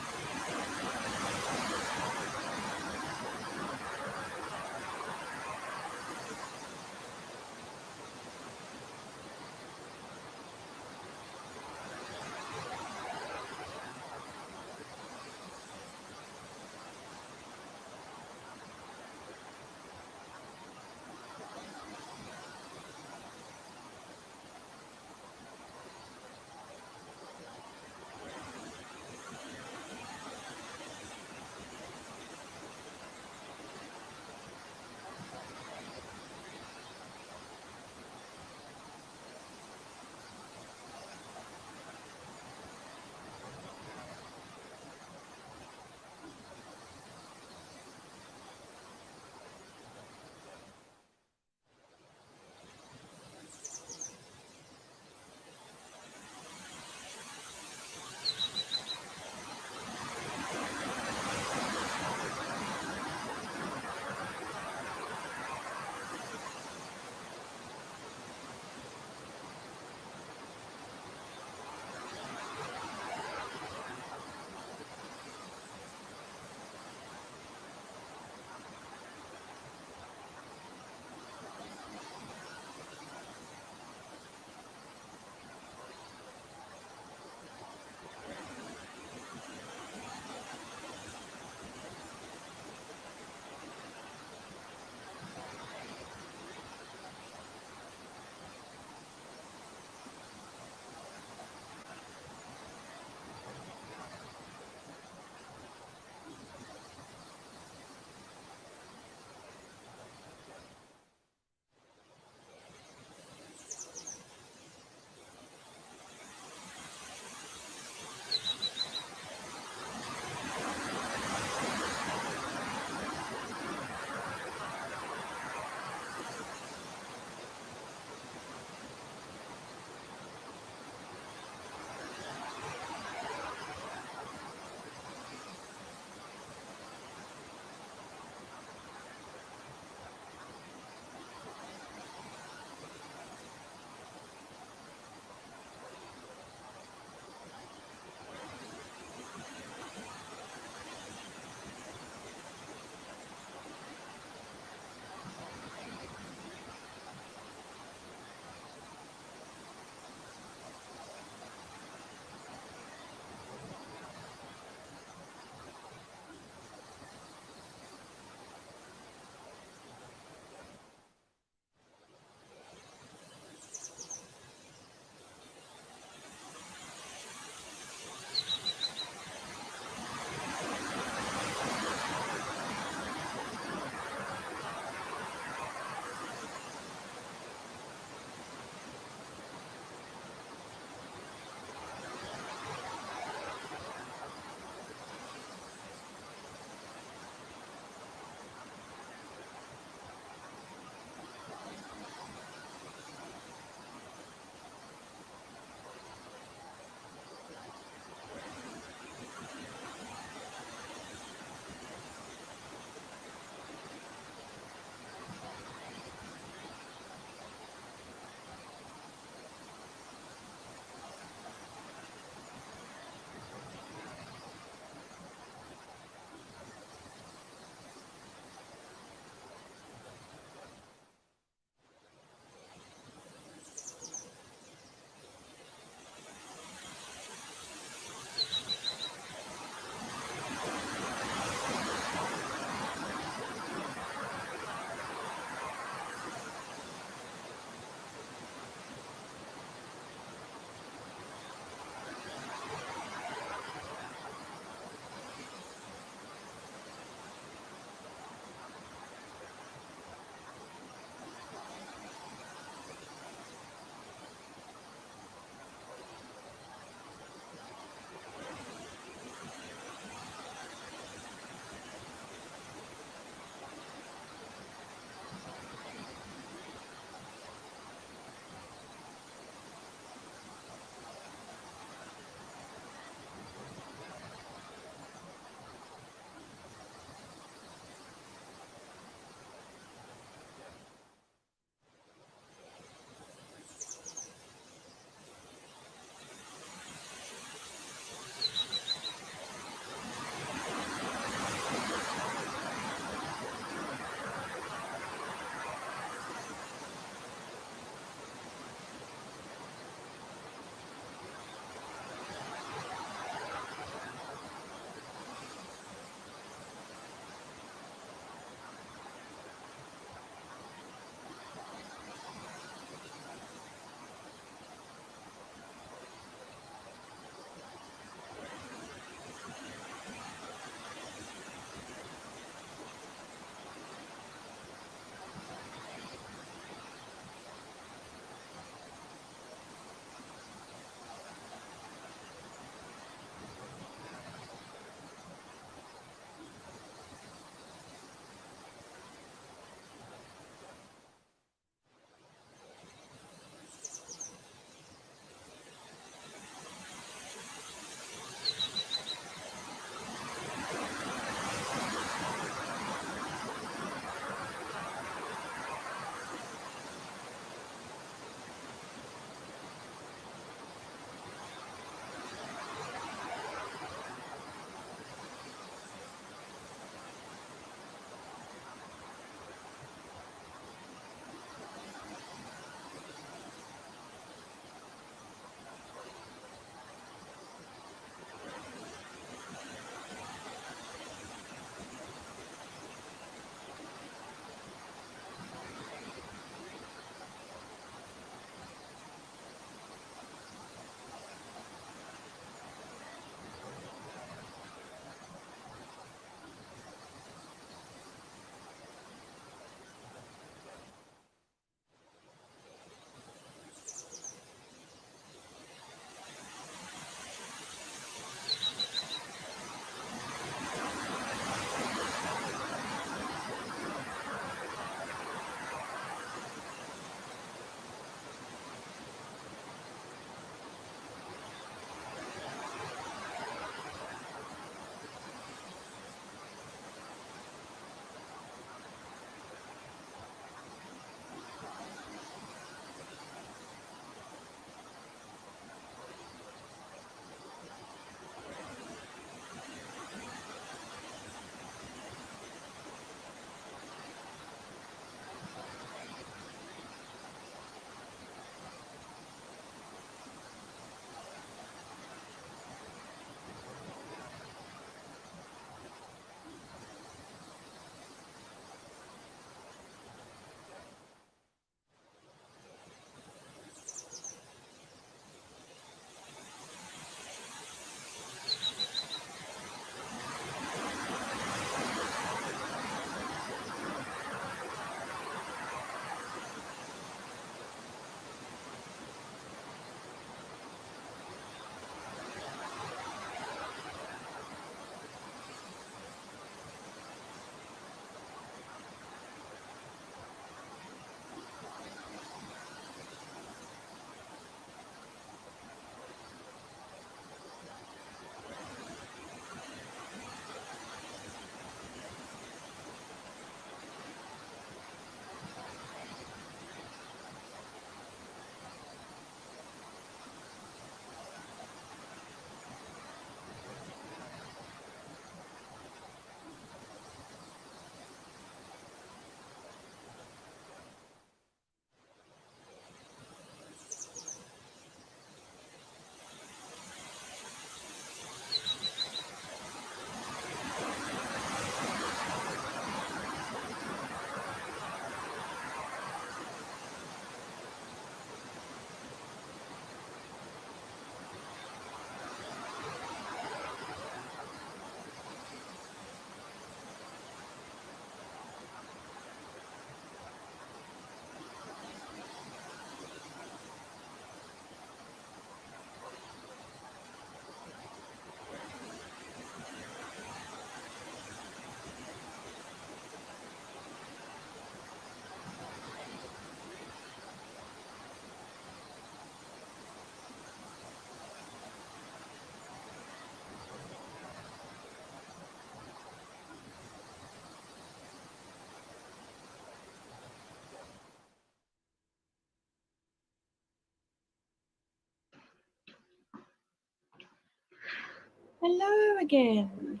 S1: Hello again.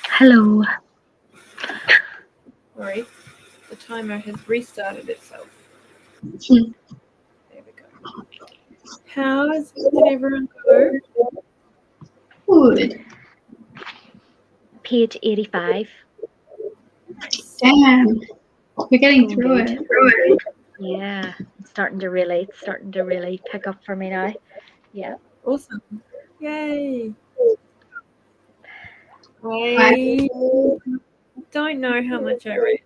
S2: Hello.
S1: Sorry, the timer has restarted itself.
S3: Hmm.
S1: There we go. Did everyone go?
S3: Good.
S2: Page 85.
S3: Damn. We're getting
S2: Going
S3: through
S2: good.
S3: it.
S2: Yeah, it's starting to really pick up for me now. Yeah.
S1: Awesome. Yay.
S3: I
S1: I don't know how much I read,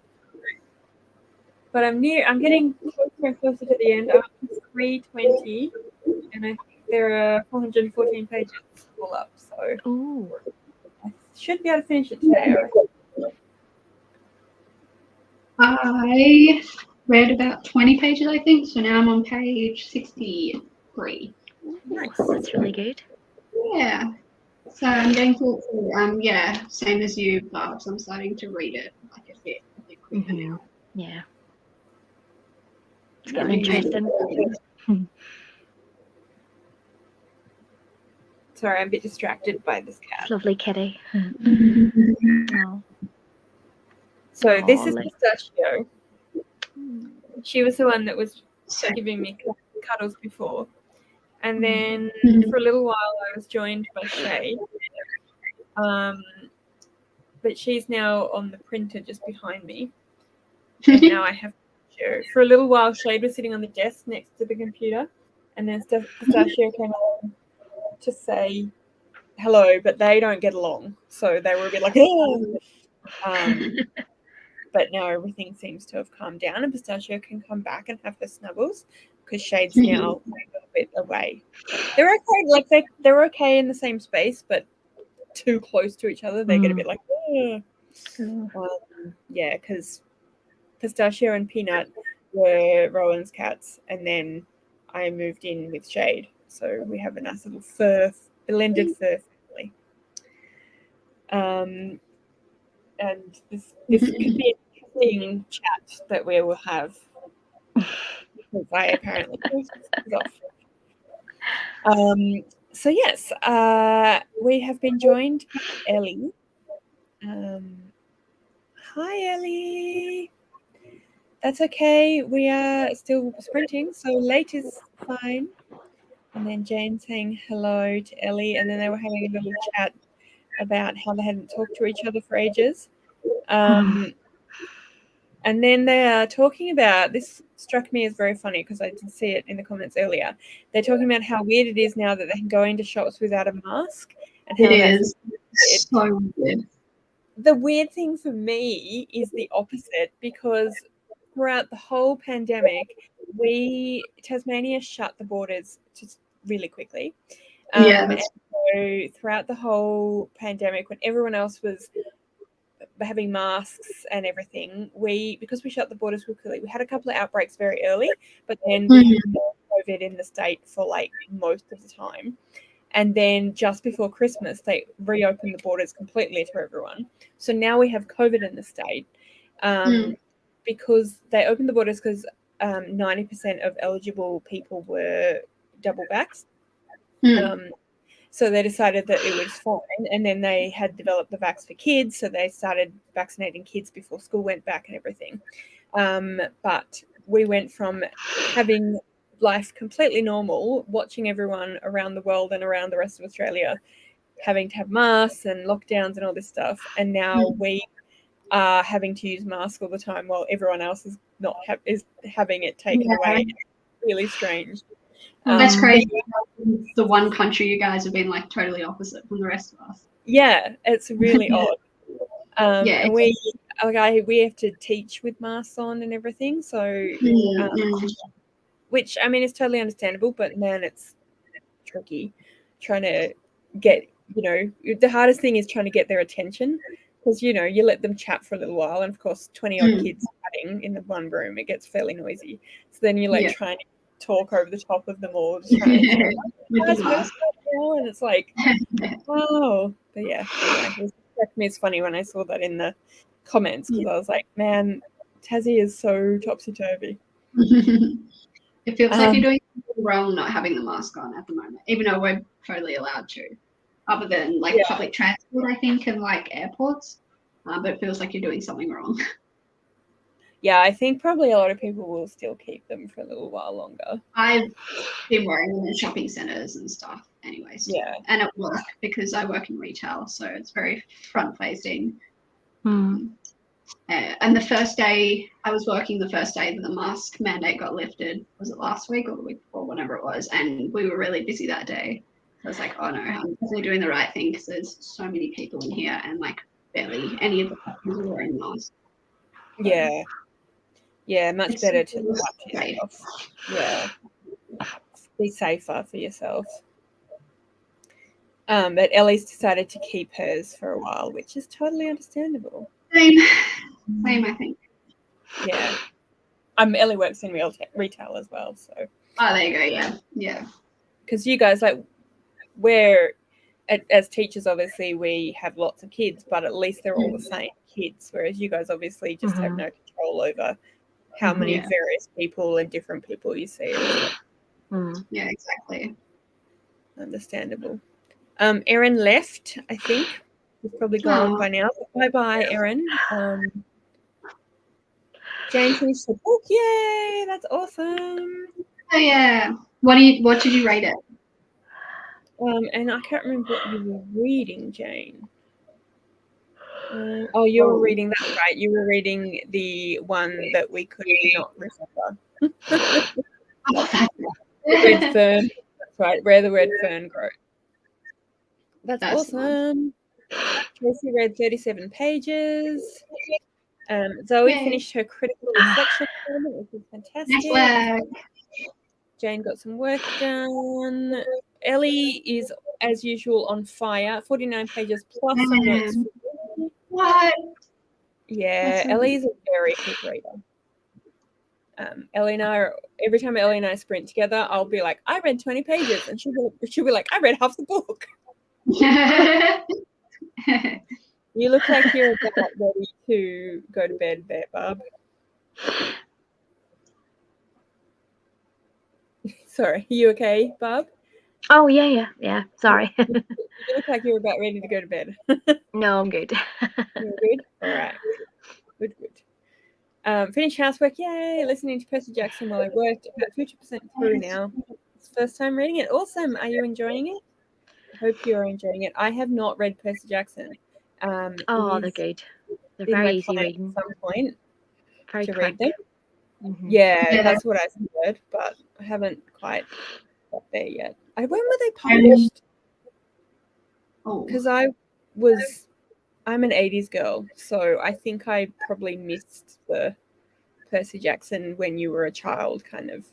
S1: but I'm getting closer and closer to the end. I'm up to 320, and I think there are 414 pages all up, so
S2: Ooh.
S1: I should be able to finish it today.
S3: I read about 20 pages, I think, so now I'm on page 63.
S1: Nice.
S2: That's really good.
S3: Yeah. So I'm getting to yeah, same as you, Barbs. I'm starting to read it like a bit quicker now.
S2: Yeah. It's
S1: Yeah.
S2: getting interesting.
S1: Sorry, I'm a bit distracted by this cat.
S2: It's lovely kitty. Oh.
S1: So this is
S2: Lovely.
S1: Pistachio. She was the one that was
S3: So,
S1: giving me cuddles before. And then for a little while I was joined by Shay. But she's now on the printer just behind me. And now I have Pistachio. For a little while Shade was sitting on the desk next to the computer. And then Pistachio came along to say hello, but they don't get along. So they were a bit like, oh. But now everything seems to have calmed down, and Pistachio can come back and have her snuggles because Shade's now a little bit away. They're okay, like they're okay in the same space, but too close to each other, they get a bit like, yeah, because Pistachio and Peanut were Rowan's cats, and then I moved in with Shade, so we have a nice little blended fur family. And this could be an interesting chat that we will have because I apparently off. So yes, we have been joined by Ellie. Hi Ellie. That's okay. We are still sprinting, so late is fine. And then Jane saying hello to Ellie, and then they were having a little chat about how they hadn't talked to each other for ages. And then they are talking about, this struck me as very funny because I did see it in the comments earlier. They're talking about how weird it is now that they can go into shops without a mask. And how
S3: it is so weird.
S1: The weird thing for me is the opposite, because throughout the whole pandemic, Tasmania shut the borders just really quickly. And so throughout the whole pandemic, when everyone else was having masks and everything, because we shut the borders quickly, we had a couple of outbreaks very early, but then we had no COVID in the state for like most of the time. And then just before Christmas, they reopened the borders completely to everyone. So now we have COVID in the state because they opened the borders because 90% of eligible people were double vaxxed. So they decided that it was fine, and then they had developed the vax for kids, so they started vaccinating kids before school went back and everything. But we went from having life completely normal, watching everyone around the world and around the rest of Australia having to have masks and lockdowns and all this stuff, and now we are having to use masks all the time while everyone else is not is having it taken away. It's really strange.
S3: That's crazy. The one country you guys have been like totally opposite from the rest of us.
S1: Yeah, it's really odd. And we have to teach with masks on and everything. So, which I mean is totally understandable, but man, it's tricky trying to get, the hardest thing is trying to get their attention, because you let them chat for a little while, and of course 20 odd kids chatting in the one room, it gets fairly noisy. So then you're like trying to talk over the top of them all, just trying to and it's like, oh, but yeah, anyway, it struck me as funny when I saw that in the comments, because I was like, man, Tassie is so topsy-turvy.
S3: It feels like you're doing wrong not having the mask on at the moment, even though we're totally allowed to. other than like public transport, I think, and like airports. But it feels like you're doing something wrong.
S1: Yeah, I think probably a lot of people will still keep them for a little while longer.
S3: I've been wearing them in shopping centres and stuff anyways.
S1: Yeah.
S3: And at work, because I work in retail, so it's very front facing. And the first day I was working, the first day that the mask mandate got lifted, was it last week or the week before, whenever it was, and we were really busy that day. I was like, oh no, I'm definitely doing the right thing because there's so many people in here and like barely any of the customers are wearing masks.
S1: Yeah. Yeah, much better to look after yourself. Yeah. Be safer for yourself. But Ellie's decided to keep hers for a while, which is totally understandable.
S3: Same, I think.
S1: Yeah. Ellie works in retail as well, so.
S3: Oh, there you go. Yeah.
S1: Because you guys, like, we're as teachers, obviously, we have lots of kids, but at least they're all the same kids. Whereas you guys obviously just have no control over how many various people and different people you see.
S3: Yeah, exactly.
S1: Understandable. Erin left, I think. She's probably gone by now. Bye, Erin. Jane finished the book. Yay! That's awesome.
S3: Oh yeah. What did you rate it?
S1: And I can't remember what you were reading, Jane. You were reading that, right? You were reading the one that we could not remember. Red fern. That's right. Where the red fern grows. That's awesome. Tracy read 37 pages. Zoe finished her critical reflection assignment, which is fantastic.
S3: Nice work.
S1: Jane got some work done. Ellie is, as usual, on fire. 49 pages plus some notes.
S3: What?
S1: Yeah, Ellie's a very quick reader. Ellie and I, every time Ellie and I sprint together, I'll be like, I read 20 pages. And she'll be like, I read half the book. You look like you're about ready to go to bed there, Barb. Sorry, you okay, Barb?
S2: Oh, yeah. Sorry.
S1: You look like you're about ready to go to bed.
S2: No, I'm good.
S1: You're good? All right. Good. Finished housework. Yay. Listening to Percy Jackson while I worked. About 50% through now. It's the first time reading it. Awesome. Are you enjoying it? I hope you're enjoying it. I have not read Percy Jackson.
S2: They're good. They're very easy reading.
S1: At some point
S2: very
S1: to
S2: quick.
S1: read them. Yeah, that's what I've heard, but I haven't quite got there yet. When were they published? Because I'm an 80s girl, so I think I probably missed the Percy Jackson when you were a child kind of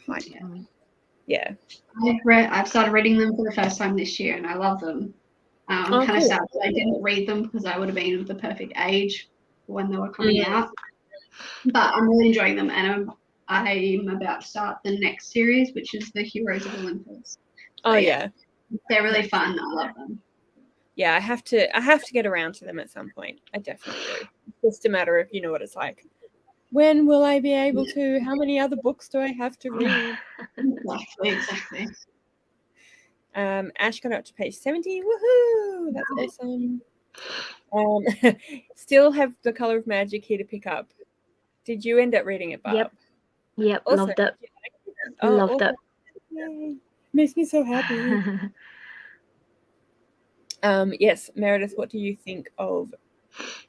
S1: hype. Yeah.
S3: I've started reading them for the first time this year, and I love them. I'm kind of sad that I didn't read them because I would have been the perfect age when they were coming out. But I'm really enjoying them, and I'm about to start the next series, which is the Heroes of Olympus. So,
S1: yeah,
S3: they're really fun. I love them.
S1: Yeah, I have to get around to them at some point. I definitely do. It's just a matter of, you know what it's like. When will I be able to? How many other books do I have to read?
S3: Exactly.
S1: Ash got up to page 70. Woohoo! That's awesome. Still have The Color of Magic here to pick up. Did you end up reading it, Barb?
S2: Yep. Also, loved it. Loved it.
S1: Yay. Makes me so happy. Yes, Meredith, what do you think of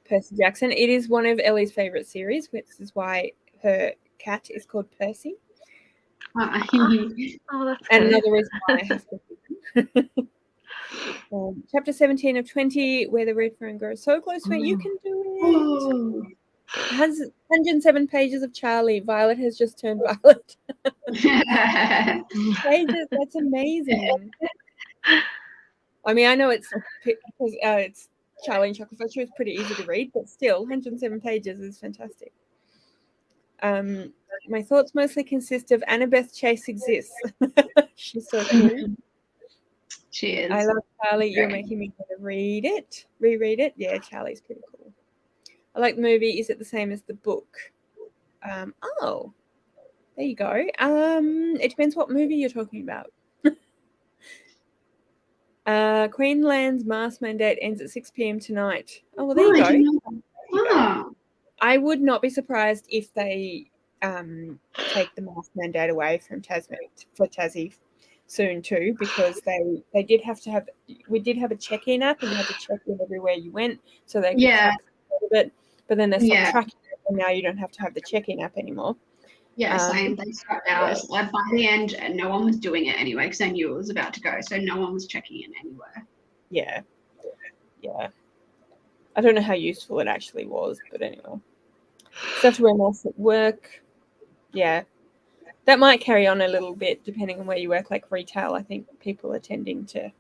S1: Percy Jackson? It is one of Ellie's favorite series, which is why her cat is called Percy.
S2: That's
S1: and another reason why I have to. Chapter 17 of 20, where the red fern grows so close to it, you can do it. Has 107 pages of Charlie. Violet has just turned violet. Pages, that's amazing. I mean, I know it's because it's Charlie and Chocolate Factory. It's pretty easy to read, but still, 107 pages is fantastic. My thoughts mostly consist of Annabeth Chase exists. She's so cool.
S3: She is.
S1: I love Charlie. You're making me want to reread it. Yeah, Charlie's pretty cool. I like the movie. Is it the same as the book? There you go. It depends what movie you're talking about. Queensland's mask mandate ends at 6 p.m. tonight. Oh, well, there you go. I would not be surprised if they take the mask mandate away from Tassie soon too, because we did have a check-in app, and you had to check in everywhere you went, so they could track a little bit. But then they stopped tracking it, and now you don't have to have the check-in app anymore.
S3: Yeah, same. They scrapped ours. Like by the end, no one was doing it anyway because they knew it was about to go, so no one was checking in anywhere.
S1: Yeah. I don't know how useful it actually was, but anyway. Still have to wear masks at work. Yeah. That might carry on a little bit depending on where you work, like retail. I think people are tending to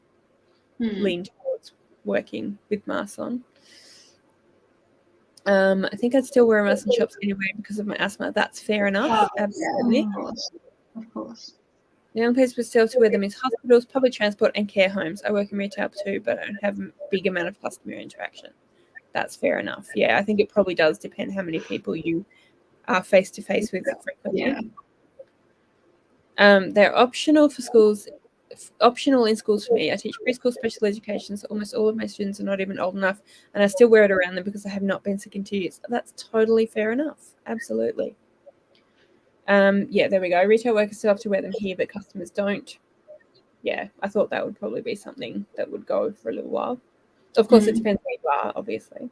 S1: lean towards working with masks on. I think I'd still wear a mask in shops anyway because of my asthma. That's fair enough. Absolutely.
S3: Yeah, of course.
S1: The only place we still have to wear them is hospitals, public transport, and care homes. I work in retail too, but I don't have a big amount of customer interaction. That's fair enough. Yeah, I think it probably does depend how many people you are face-to-face with frequently. They're optional for schools. Optional in schools for me. I teach preschool special education, so almost all of my students are not even old enough, and I still wear it around them because I have not been sick in 2 years. That's totally fair enough. Absolutely. Yeah, there we go. Retail workers still have to wear them here, but customers don't. Yeah, I thought that would probably be something that would go for a little while. Of course, it depends where you are, obviously.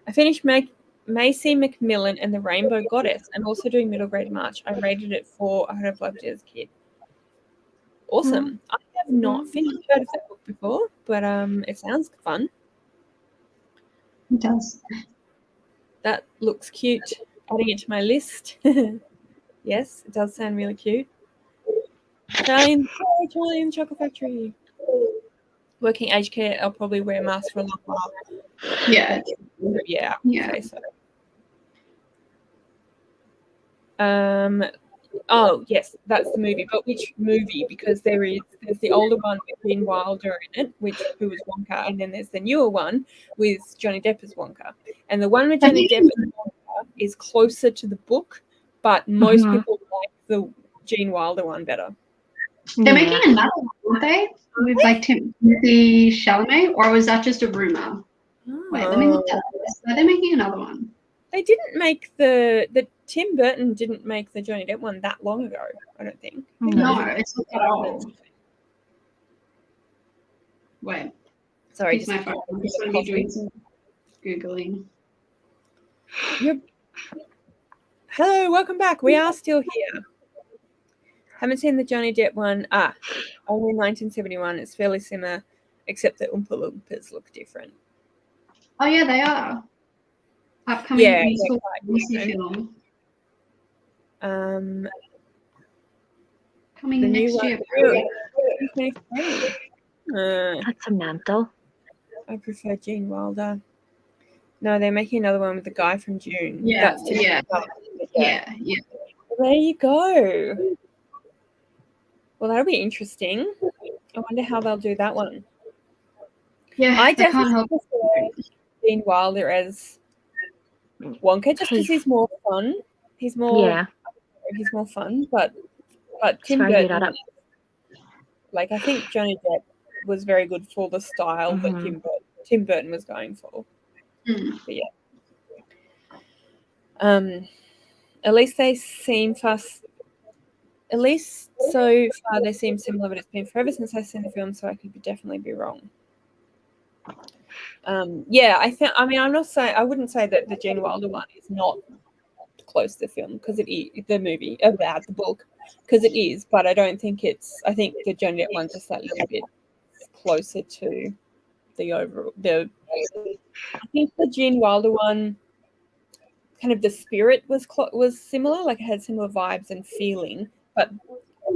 S1: I finished Macy McMillan and the Rainbow Goddess. I'm also doing middle grade March. I rated it 4. I would have loved it as a kid. Awesome. I have not heard of that book before, but it sounds fun.
S3: It does.
S1: That looks cute. Adding it to my list. Yes, it does sound really cute. Charlie and the Chocolate Factory. Working aged care, I'll probably wear a mask for a long while.
S3: Yeah.
S1: Yeah. Okay, so. Oh yes, that's the movie. But which movie? Because there's the older one with Gene Wilder in it, who was Wonka, and then there's the newer one with Johnny Depp as Wonka. And the one with Johnny Depp as Wonka is closer to the book, but most people like the Gene Wilder one better.
S3: They're making another one, aren't they? With like Timothy Chalamet, or was that just a rumor? Wait, let me look at this. Are they making another one?
S1: They didn't make the Tim Burton didn't make the Johnny Depp one that long ago, I don't think.
S3: No, it's not that old. Wait.
S1: Sorry,
S3: just my phone. I'm just going to be doing some Googling.
S1: Hello, welcome back. We are still here. Haven't seen the Johnny Depp one. Only 1971. It's fairly similar, except that Oompa Loompas look different.
S3: Oh, yeah, they are. Upcoming musical film. Coming next year.
S2: That's a mental.
S1: I prefer Gene Wilder. No, they're making another one with the guy from June.
S3: Yeah,
S1: yeah.
S3: Well,
S1: there you go. Well, that'll be interesting. I wonder how they'll do that one.
S3: Yeah,
S1: I definitely prefer Gene Wilder as Wonka just because he's more fun. He's more fun, but Tim Burton, like I think Johnny Depp was very good for the style that Tim Burton was going for. But yeah, at least they seem fast. At least so far they seem similar, but it's been forever since I've seen the film, so I could definitely be wrong. Yeah, I'm not saying I wouldn't say that the Gene Wilder one is not close to the film because it is the movie about the book because it is, but I don't think it's. I think the Johnny Depp one's just that little bit closer to the overall. I think the Gene Wilder one, kind of the spirit was similar, like it had similar vibes and feeling, but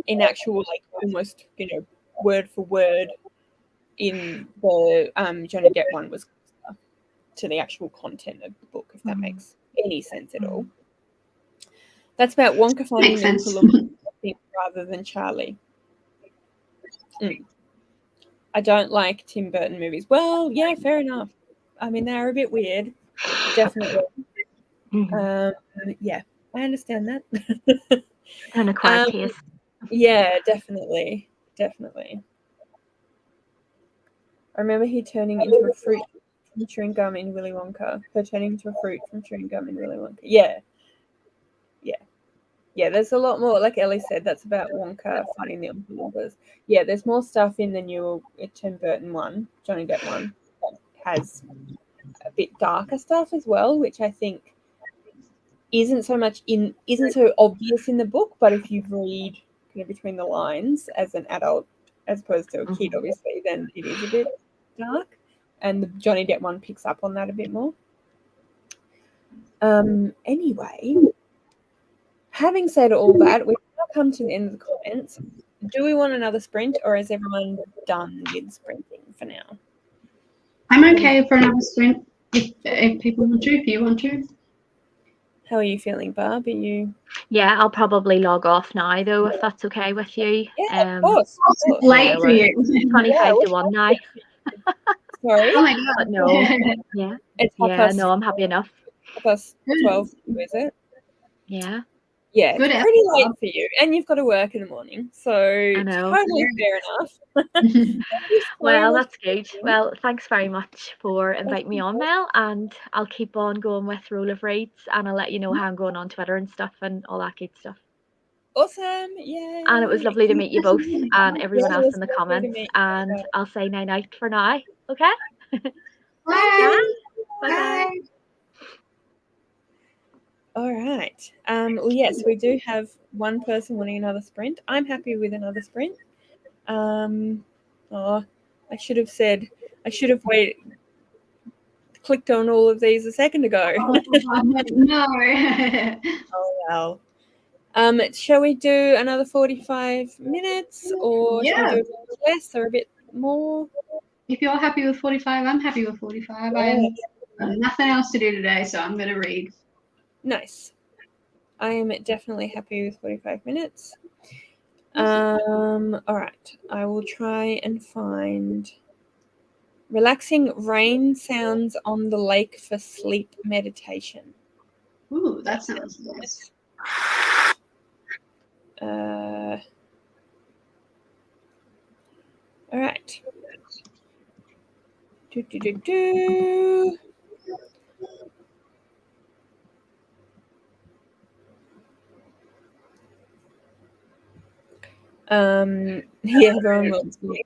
S1: in actual like almost word for word in the Johnny Depp one was closer to the actual content of the book, if that makes any sense at all. That's about Wonka finding Oompa Loompa rather than Charlie. I don't like Tim Burton movies. Well, yeah, fair enough. I mean, they're a bit weird, definitely. Yeah, I understand that.
S2: An acquired taste.
S1: Yeah, definitely. I remember he turning into a fruit from chewing gum in Willy Wonka. Her turning into a fruit from chewing gum in Willy Wonka. Yeah. There's a lot more. Like Ellie said, that's about Wonka fighting the Oompa Loompas. Yeah, there's more stuff in the newer Tim Burton one, Johnny Depp one, that has a bit darker stuff as well, which I think isn't so obvious in the book. But if you read kind of between the lines as an adult, as opposed to a kid, obviously, then it is a bit dark. And the Johnny Depp one picks up on that a bit more. Anyway, having said all that, we've now come to the end of the comments. Do we want another sprint, or is everyone done with sprinting for now?
S3: I'm okay for another sprint if people want to, if you want to.
S1: How are you feeling, Barb? Are you?
S2: Yeah, I'll probably log off now, though, if that's okay with you.
S1: Yeah, of course.
S3: It's late for you.
S2: 25 to 1 now.
S1: Sorry?
S3: Oh my God.
S2: But no, yeah.
S1: It's
S2: No, I'm happy enough.
S1: 12, is it?
S2: Yeah.
S1: Yeah,
S3: Good
S1: it's pretty late for you, and you've got to work in the morning, so
S2: know.
S1: totally fair enough.
S2: Well, that's good. Well, thanks very much for inviting me on, Mel, and I'll keep on going with Roll of Reads, and I'll let you know how I'm going on Twitter and stuff and all that good stuff.
S1: Awesome, yay!
S2: And it was lovely to meet you both and everyone else in the
S1: lovely to
S2: comments,
S1: meet you.
S2: and I'll say night for now, okay?
S3: Bye.
S2: Bye-bye.
S1: All right. Well, yes, we do have one person wanting another sprint. I'm happy with another sprint. I should have clicked on all of these a second ago.
S3: No.
S1: Oh well. Shall we do another 45 minutes, or shall we do a bit less or a bit more?
S3: If you're happy with 45, I'm happy with 45. I have nothing else to do today, so I'm going to read.
S1: Nice. I am definitely happy with 45 minutes. All right. I will try and find relaxing rain sounds on the lake for sleep meditation.
S3: Ooh, that sounds nice.
S1: All right. Yeah, everyone wants me.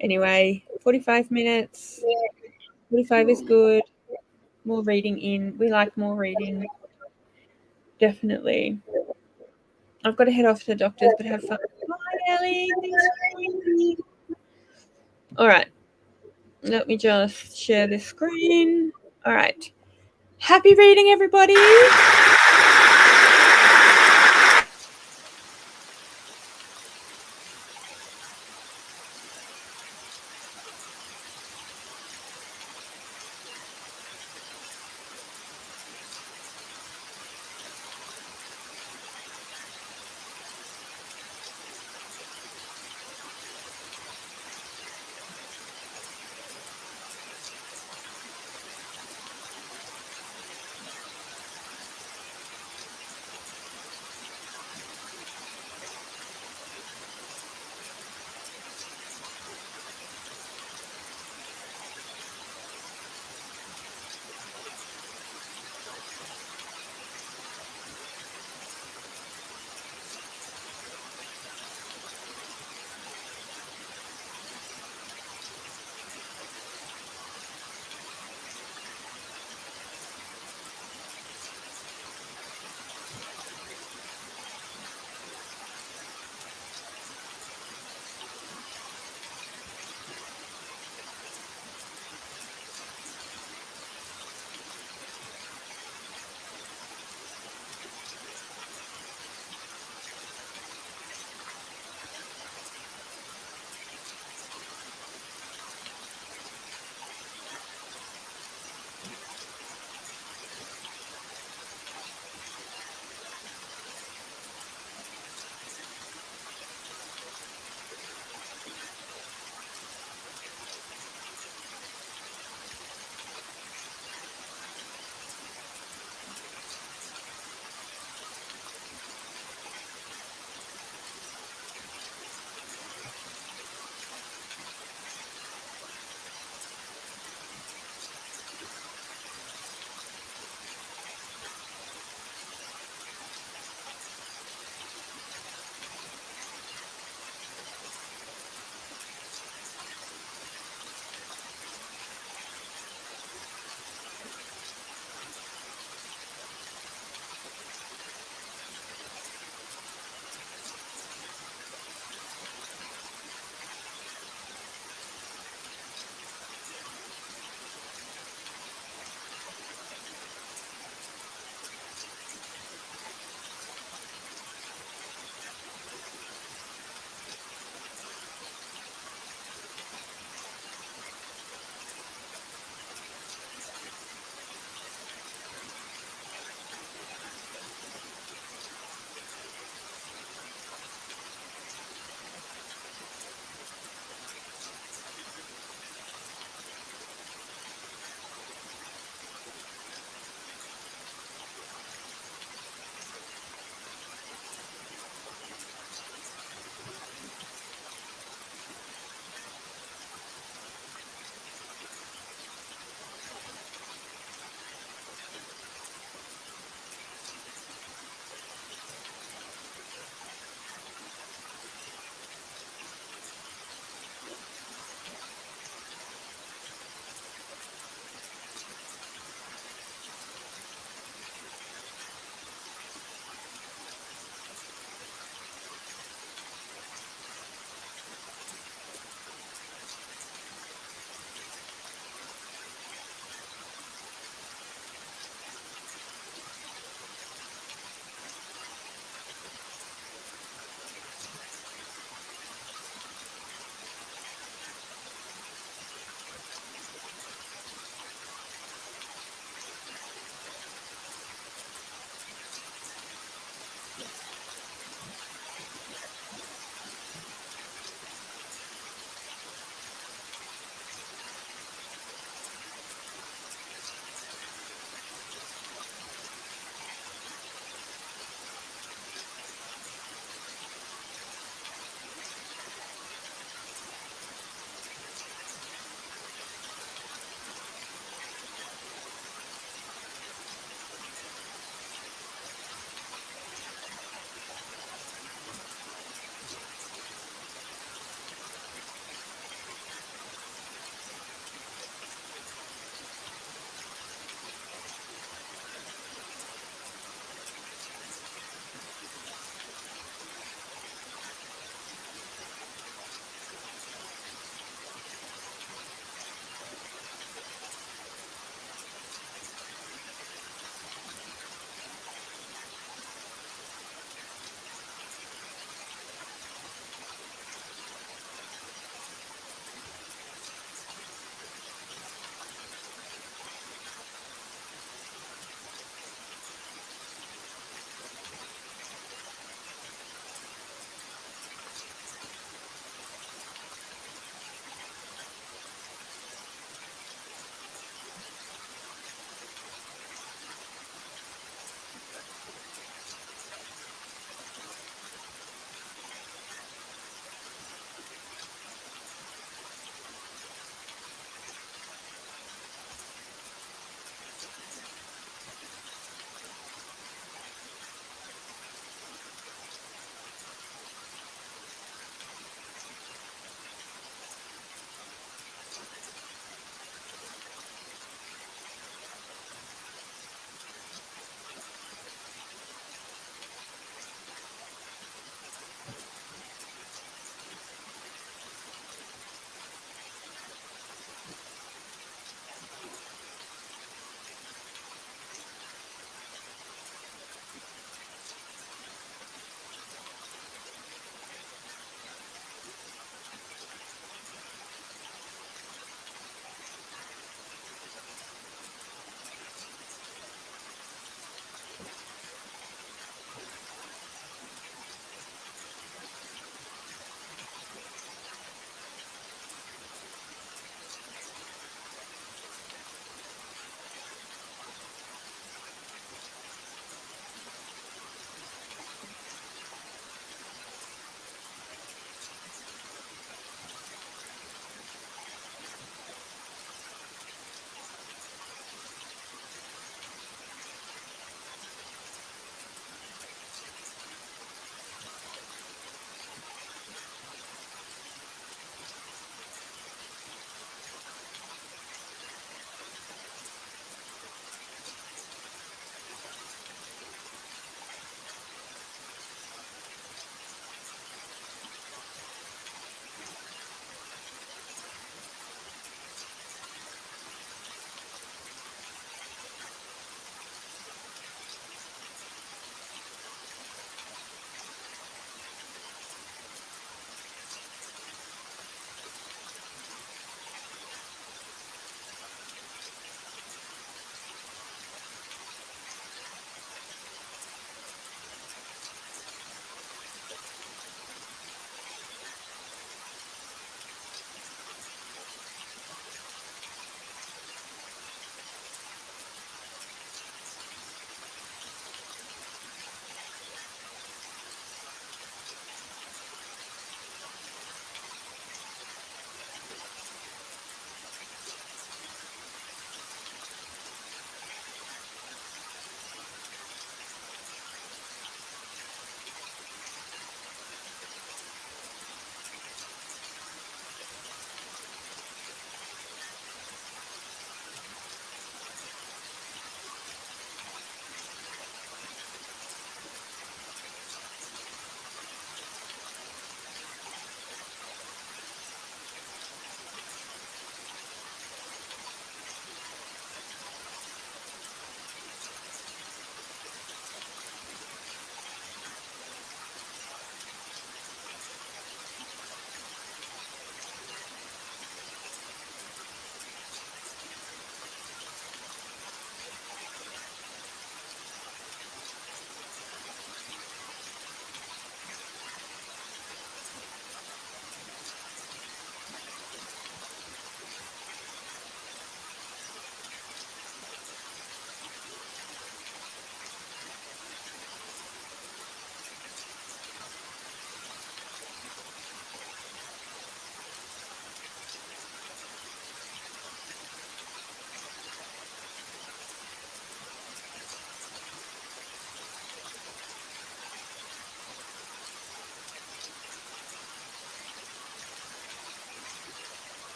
S1: Anyway, 45 minutes. 45 is good. More reading in. We like more reading. Definitely. I've got to head off to the doctors, but have fun. Bye, Ellie. Thanks for reading. All right. Let me just share this screen. All right. Happy reading, everybody.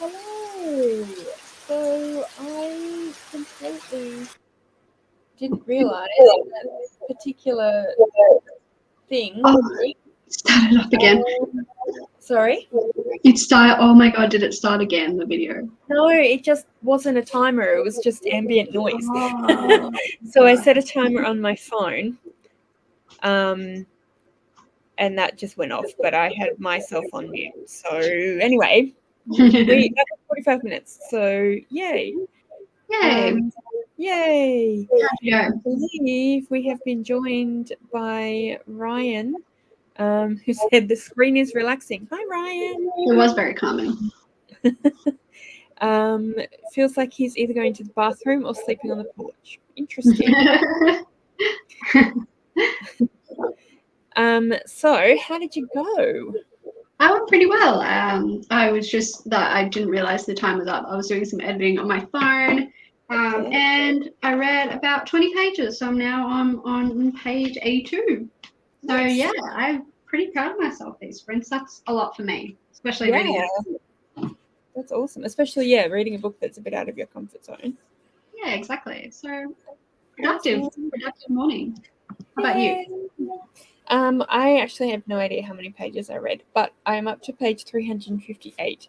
S1: Hello. So I completely didn't realise that this particular thing.
S3: It started up again.
S1: Sorry?
S3: Oh my god, did it start again, the video?
S1: No, it just wasn't a timer. It was just ambient noise.
S3: Oh.
S1: So I set a timer on my phone. And that just went off, but I had myself on mute. So anyway, that was 45 minutes. So yay.
S3: Yay.
S1: Yay.
S3: Yeah.
S1: I believe we have been joined by Ryan, who said the screen is relaxing. Hi, Ryan.
S3: It was very calming.
S1: Feels like he's either going to the bathroom or sleeping on the porch. Interesting. So how did you go?
S3: I went pretty well. I was just that I didn't realize the time was up. I was doing some editing on my phone, and I read about 20 pages. So I'm now on page 82. So
S1: Nice.
S3: yeah, I'm pretty proud of myself these sprints. That's a lot for me, especially reading it.
S1: That's awesome. Especially reading a book that's a bit out of your comfort zone.
S3: Yeah, exactly. So productive morning. How about you?
S1: I actually have no idea how many pages I read, but I'm up to page 358,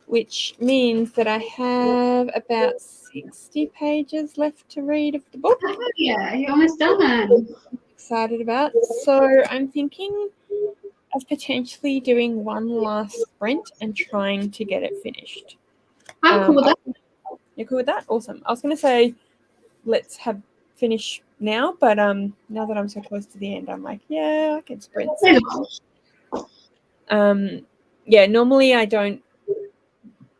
S1: which means that I have about 60 pages left to read of the book.
S3: Oh, yeah, you're almost done.
S1: Excited about. So I'm thinking of potentially doing one last sprint and trying to get it finished.
S3: I'm cool with that.
S1: You're cool with that? Awesome. I was going to say let's finish now, but now that I'm so close to the end, I'm like, yeah, I can sprint. Normally I don't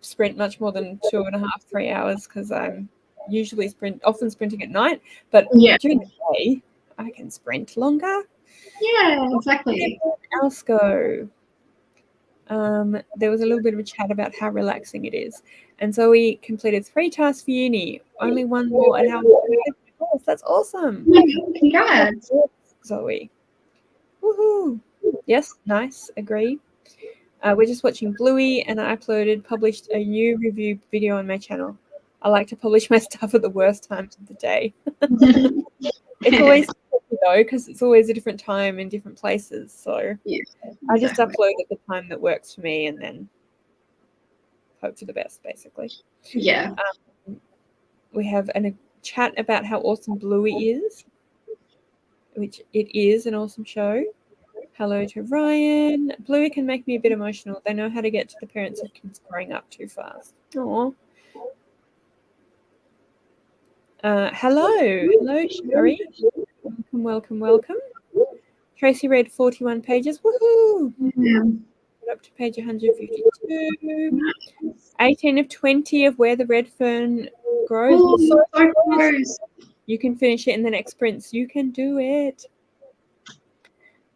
S1: sprint much more than 2.5, 3 hours because I'm usually often sprinting at night, but during the day I can sprint longer.
S3: Yeah, exactly.
S1: Else go. There was a little bit of a chat about how relaxing it is, and so we completed 3 tasks for uni. Only one more, and how that's awesome.
S3: Congrats,
S1: Zoe. Woohoo! Yes, nice. Agree. We're just watching Bluey, and I published a new review video on my channel. I like to publish my stuff at the worst times of the day. It's always though, because it's always a different time in different places. So I just upload at the time that works for me, and then hope for the best, basically.
S3: Yeah.
S1: We have a chat about how awesome Bluey is, which it is an awesome show. Hello to Ryan. Bluey can make me a bit emotional. They know how to get to the parents of kids growing up too fast. Aww. Hello, Sherry. Welcome. Tracy read 41 pages. Woohoo! Up to page 152. 18 of 20 of Where the Red Fern Grows.
S3: So close.
S1: You can finish it in the next sprints. You can do it.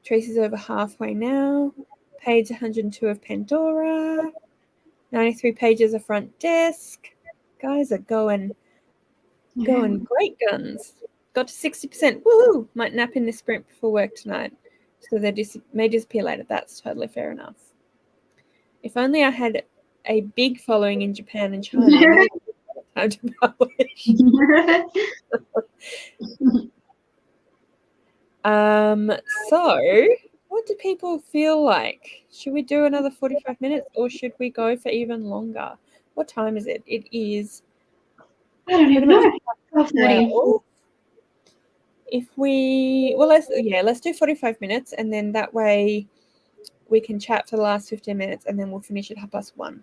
S1: Tracy's over halfway now. Page 102 of Pandora. 93 pages of Front Desk. Guys are going great guns. Got to 60%. Woohoo! Might nap in this sprint before work tonight. So they may disappear later. That's totally fair enough. If only I had a big following in Japan and China, I might have time to publish. So what do people feel like? Should we do another 45 minutes or should we go for even longer? What time is it? It is
S3: I don't even know. 12:30.
S1: Let's do 45 minutes, and then that way we can chat for the last 15 minutes, and then we'll finish at 1:30.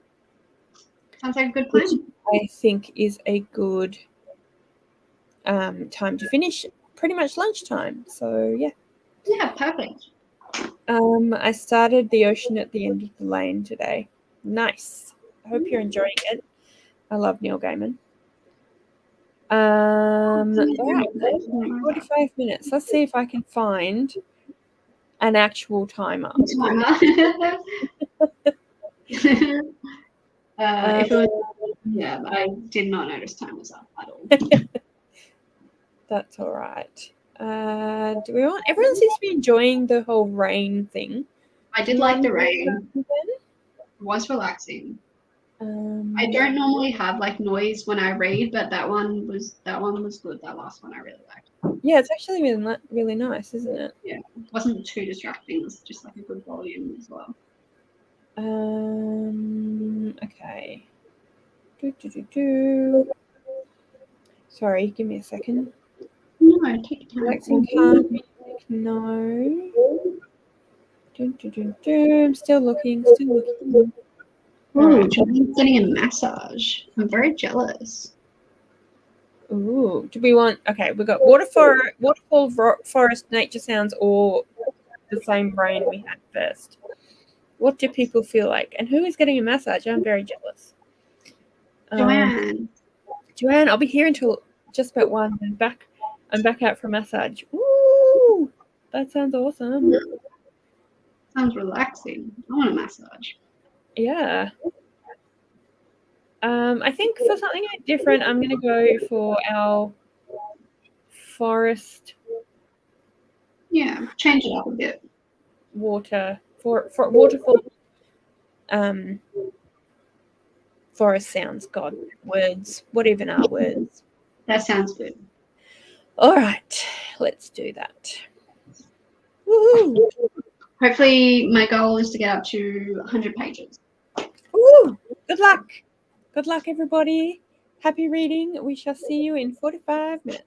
S3: Sounds like a good plan.
S1: Which I think is a good time to finish. Pretty much lunchtime. So yeah.
S3: Yeah, perfect.
S1: I started The Ocean at the End of the Lane today. Nice. I hope you're enjoying it. I love Neil Gaiman. All right, 45 minutes. Let's see if I can find an actual timer.
S3: I did not notice time was up at all.
S1: That's all right. Everyone seems to be enjoying the whole rain thing.
S3: I did like the rain. It was relaxing. I don't normally have like noise when I read, but that one was good. That last one I really liked.
S1: Yeah, it's actually really nice, isn't it?
S3: Yeah, it wasn't too distracting. It was just like a good volume as well.
S1: Okay. Sorry, give me a second.
S3: No, take your time.
S1: Relaxing, calm music, no. I'm still looking.
S3: Ooh, Joanne's getting a massage. I'm very jealous.
S1: Ooh, do we want? Okay, we got waterfall, forest, nature sounds, or the same brain we had first. What do people feel like? And who is getting a massage? I'm very jealous. Joanne, I'll be here until just about 1. I'm back out for a massage. Ooh, that sounds awesome.
S3: Sounds relaxing. I want a massage.
S1: Yeah. I think for something different, I'm going to go for our forest.
S3: Yeah, change it up a bit.
S1: For waterfall. Forest sounds. God, words. What even are words?
S3: That sounds good.
S1: All right, let's do that. Woohoo!
S3: Hopefully, my goal is to get up to 100 pages.
S1: Woo! Good luck. Good luck, everybody. Happy reading. We shall see you in 45 minutes.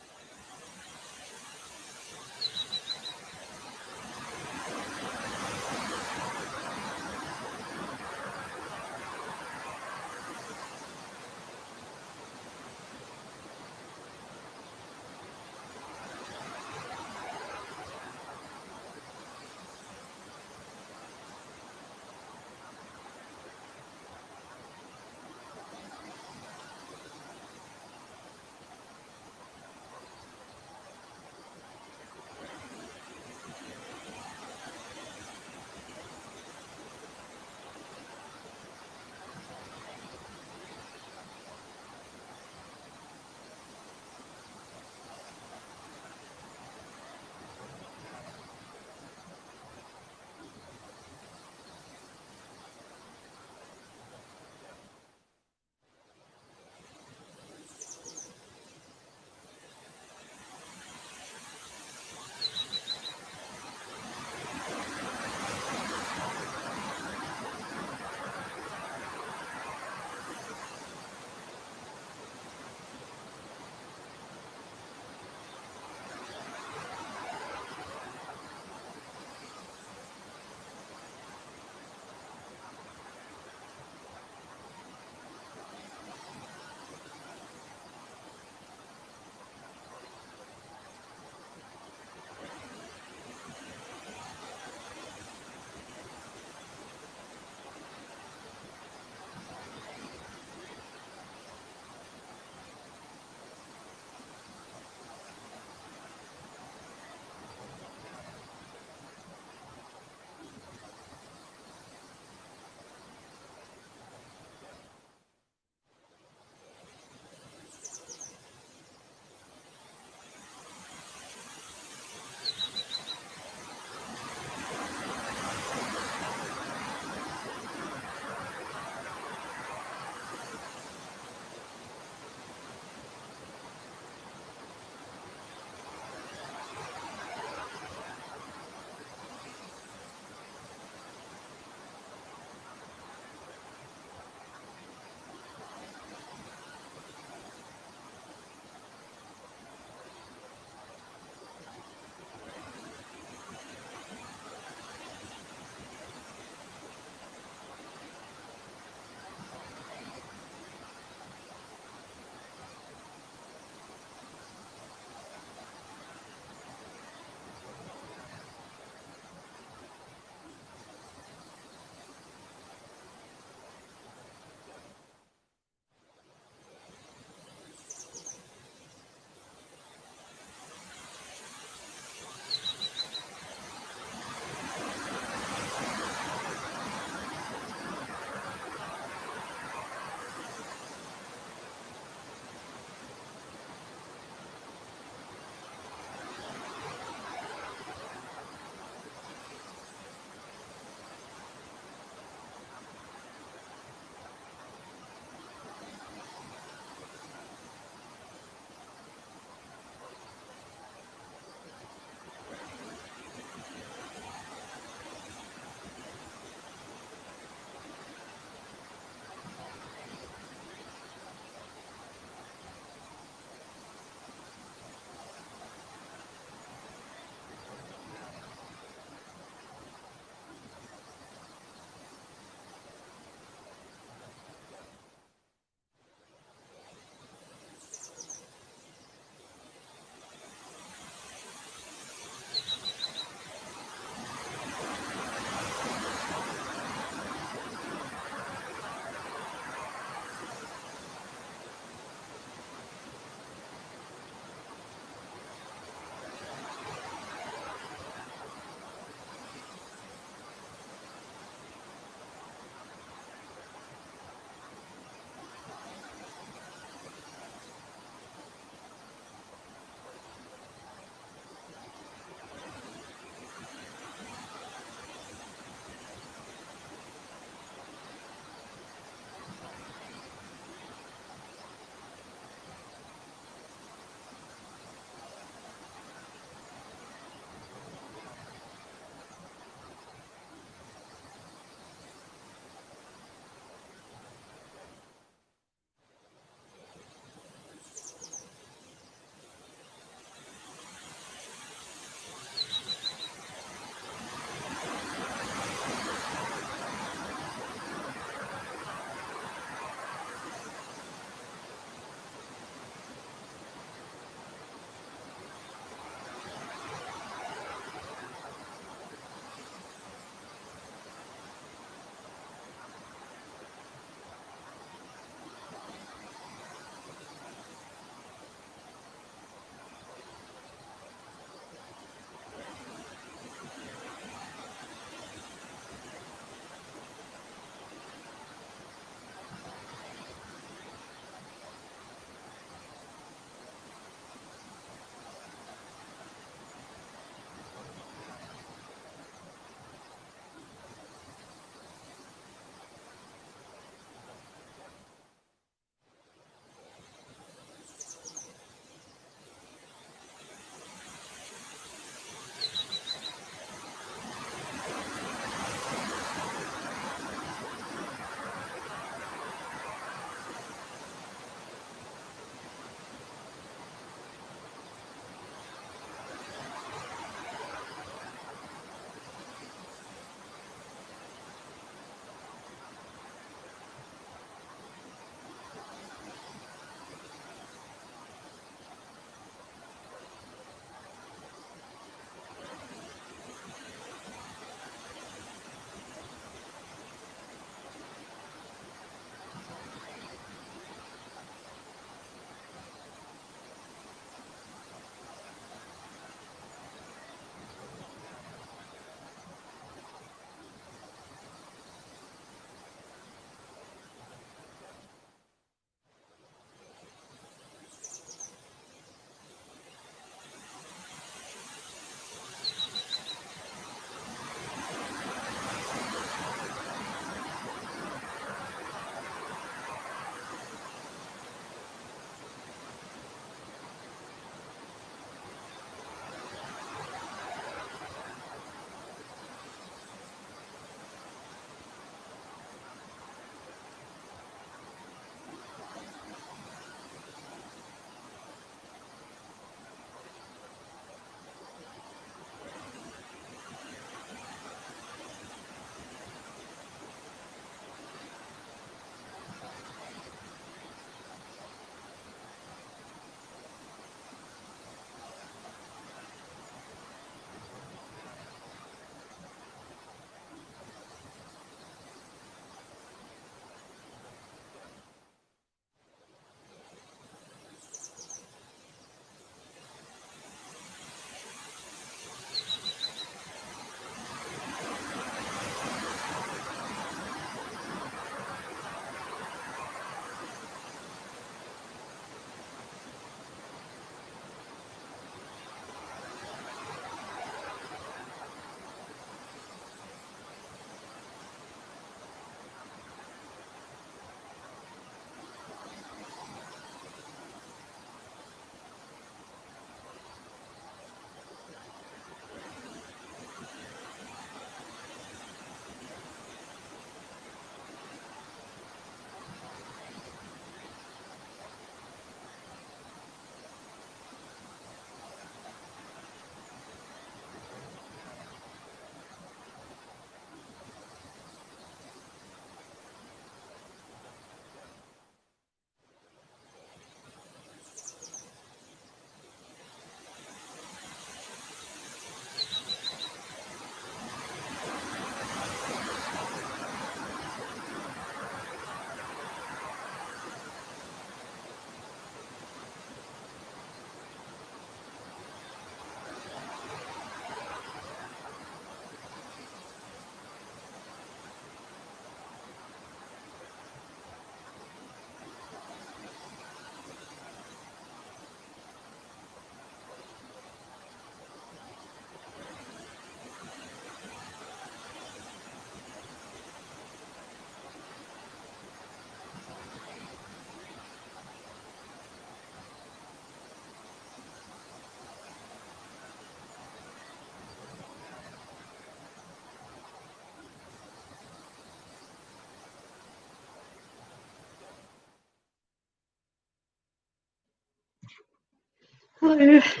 S3: Hello.
S1: Hi.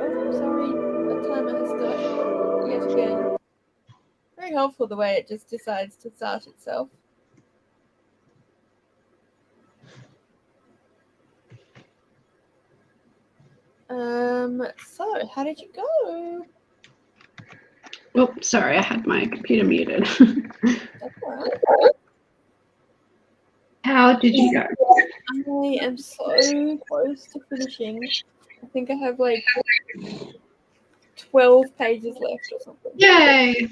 S1: Oh, sorry. The timer has started yet again. Very helpful the way it just decides to start itself. So how did you go?
S3: Oh, sorry, I had my computer muted.
S1: That's all right.
S3: How did you go?
S1: I am so close to finishing. I think I have like 12 pages left or something.
S3: Yay!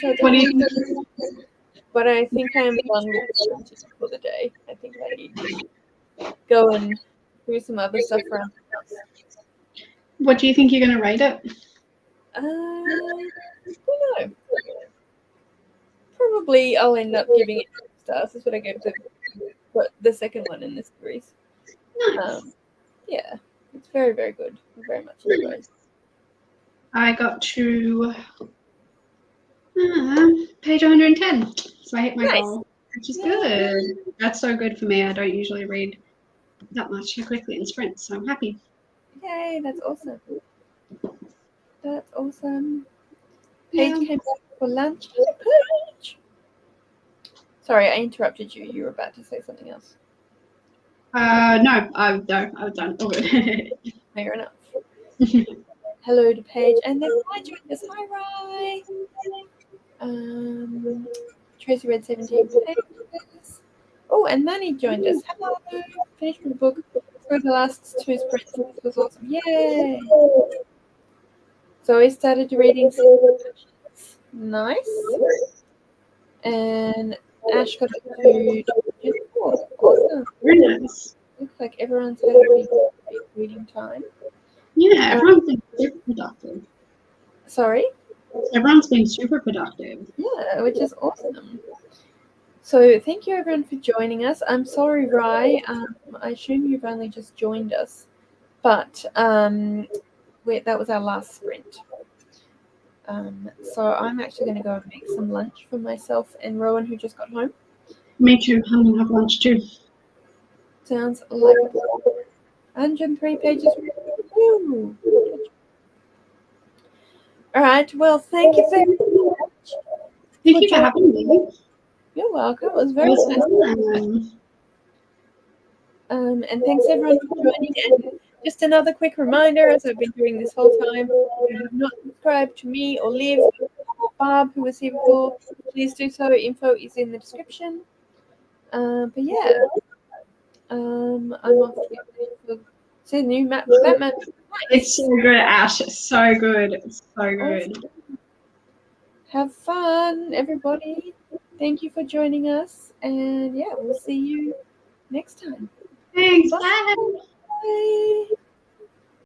S1: So
S3: What do you think?
S1: but I think I am done with printing for the day. I think I need to go and do some other stuff around the house.
S3: What do you think you're going to rate it?
S1: I don't know. Probably I'll end up giving it 2 stars. That's what I gave the second one in this series.
S3: Nice.
S1: Yeah, it's very, very good. I very much enjoyed.
S3: I got to page 110, so I hit my goal, which is good. That's so good for me. I don't usually read that much too quickly in sprints, so I'm happy.
S1: Yay, that's awesome. That's awesome. Paige came back for lunch. Paige! Sorry, I interrupted you. You were about to say something else.
S3: No, I was done. All good.
S1: Fair enough. Hello to Paige, and then Rye joined us. Hi, Rye. Tracy read 17 pages. Oh, and Manny joined us. Hello. Finished with the book for the last 2 sprints. This was awesome. Yay! So we started reading. Nice. And Ash got up to awesome.
S3: Very nice.
S1: Looks like everyone's had a big reading time.
S3: Yeah, everyone's been super productive.
S1: Sorry?
S3: Everyone's been super productive.
S1: Yeah, which is awesome. So thank you everyone for joining us. I'm sorry, Rye. I assume you've only just joined us, but that was our last sprint. So I'm actually going to go and make some lunch for myself and Rowan, who just got home.
S3: Me too. I'm going to have lunch too.
S1: Sounds like 103 pages. Woo. All right. Well, thank you very much.
S3: Thank you for having me.
S1: You're welcome. It was very nice. And thanks everyone for joining. And just another quick reminder, as I've been doing this whole time, if you have not subscribed to me or Liv or Barb, who was here before, please do so. Info is in the description. But yeah, I'm off to get ready for the new Batman.
S3: It's so good, Ash. It's so good. It's so good.
S1: Awesome. Have fun, everybody. Thank you for joining us. And yeah, we'll see you next time.
S3: Thanks.
S1: Bye.
S3: Bye.
S1: Bye.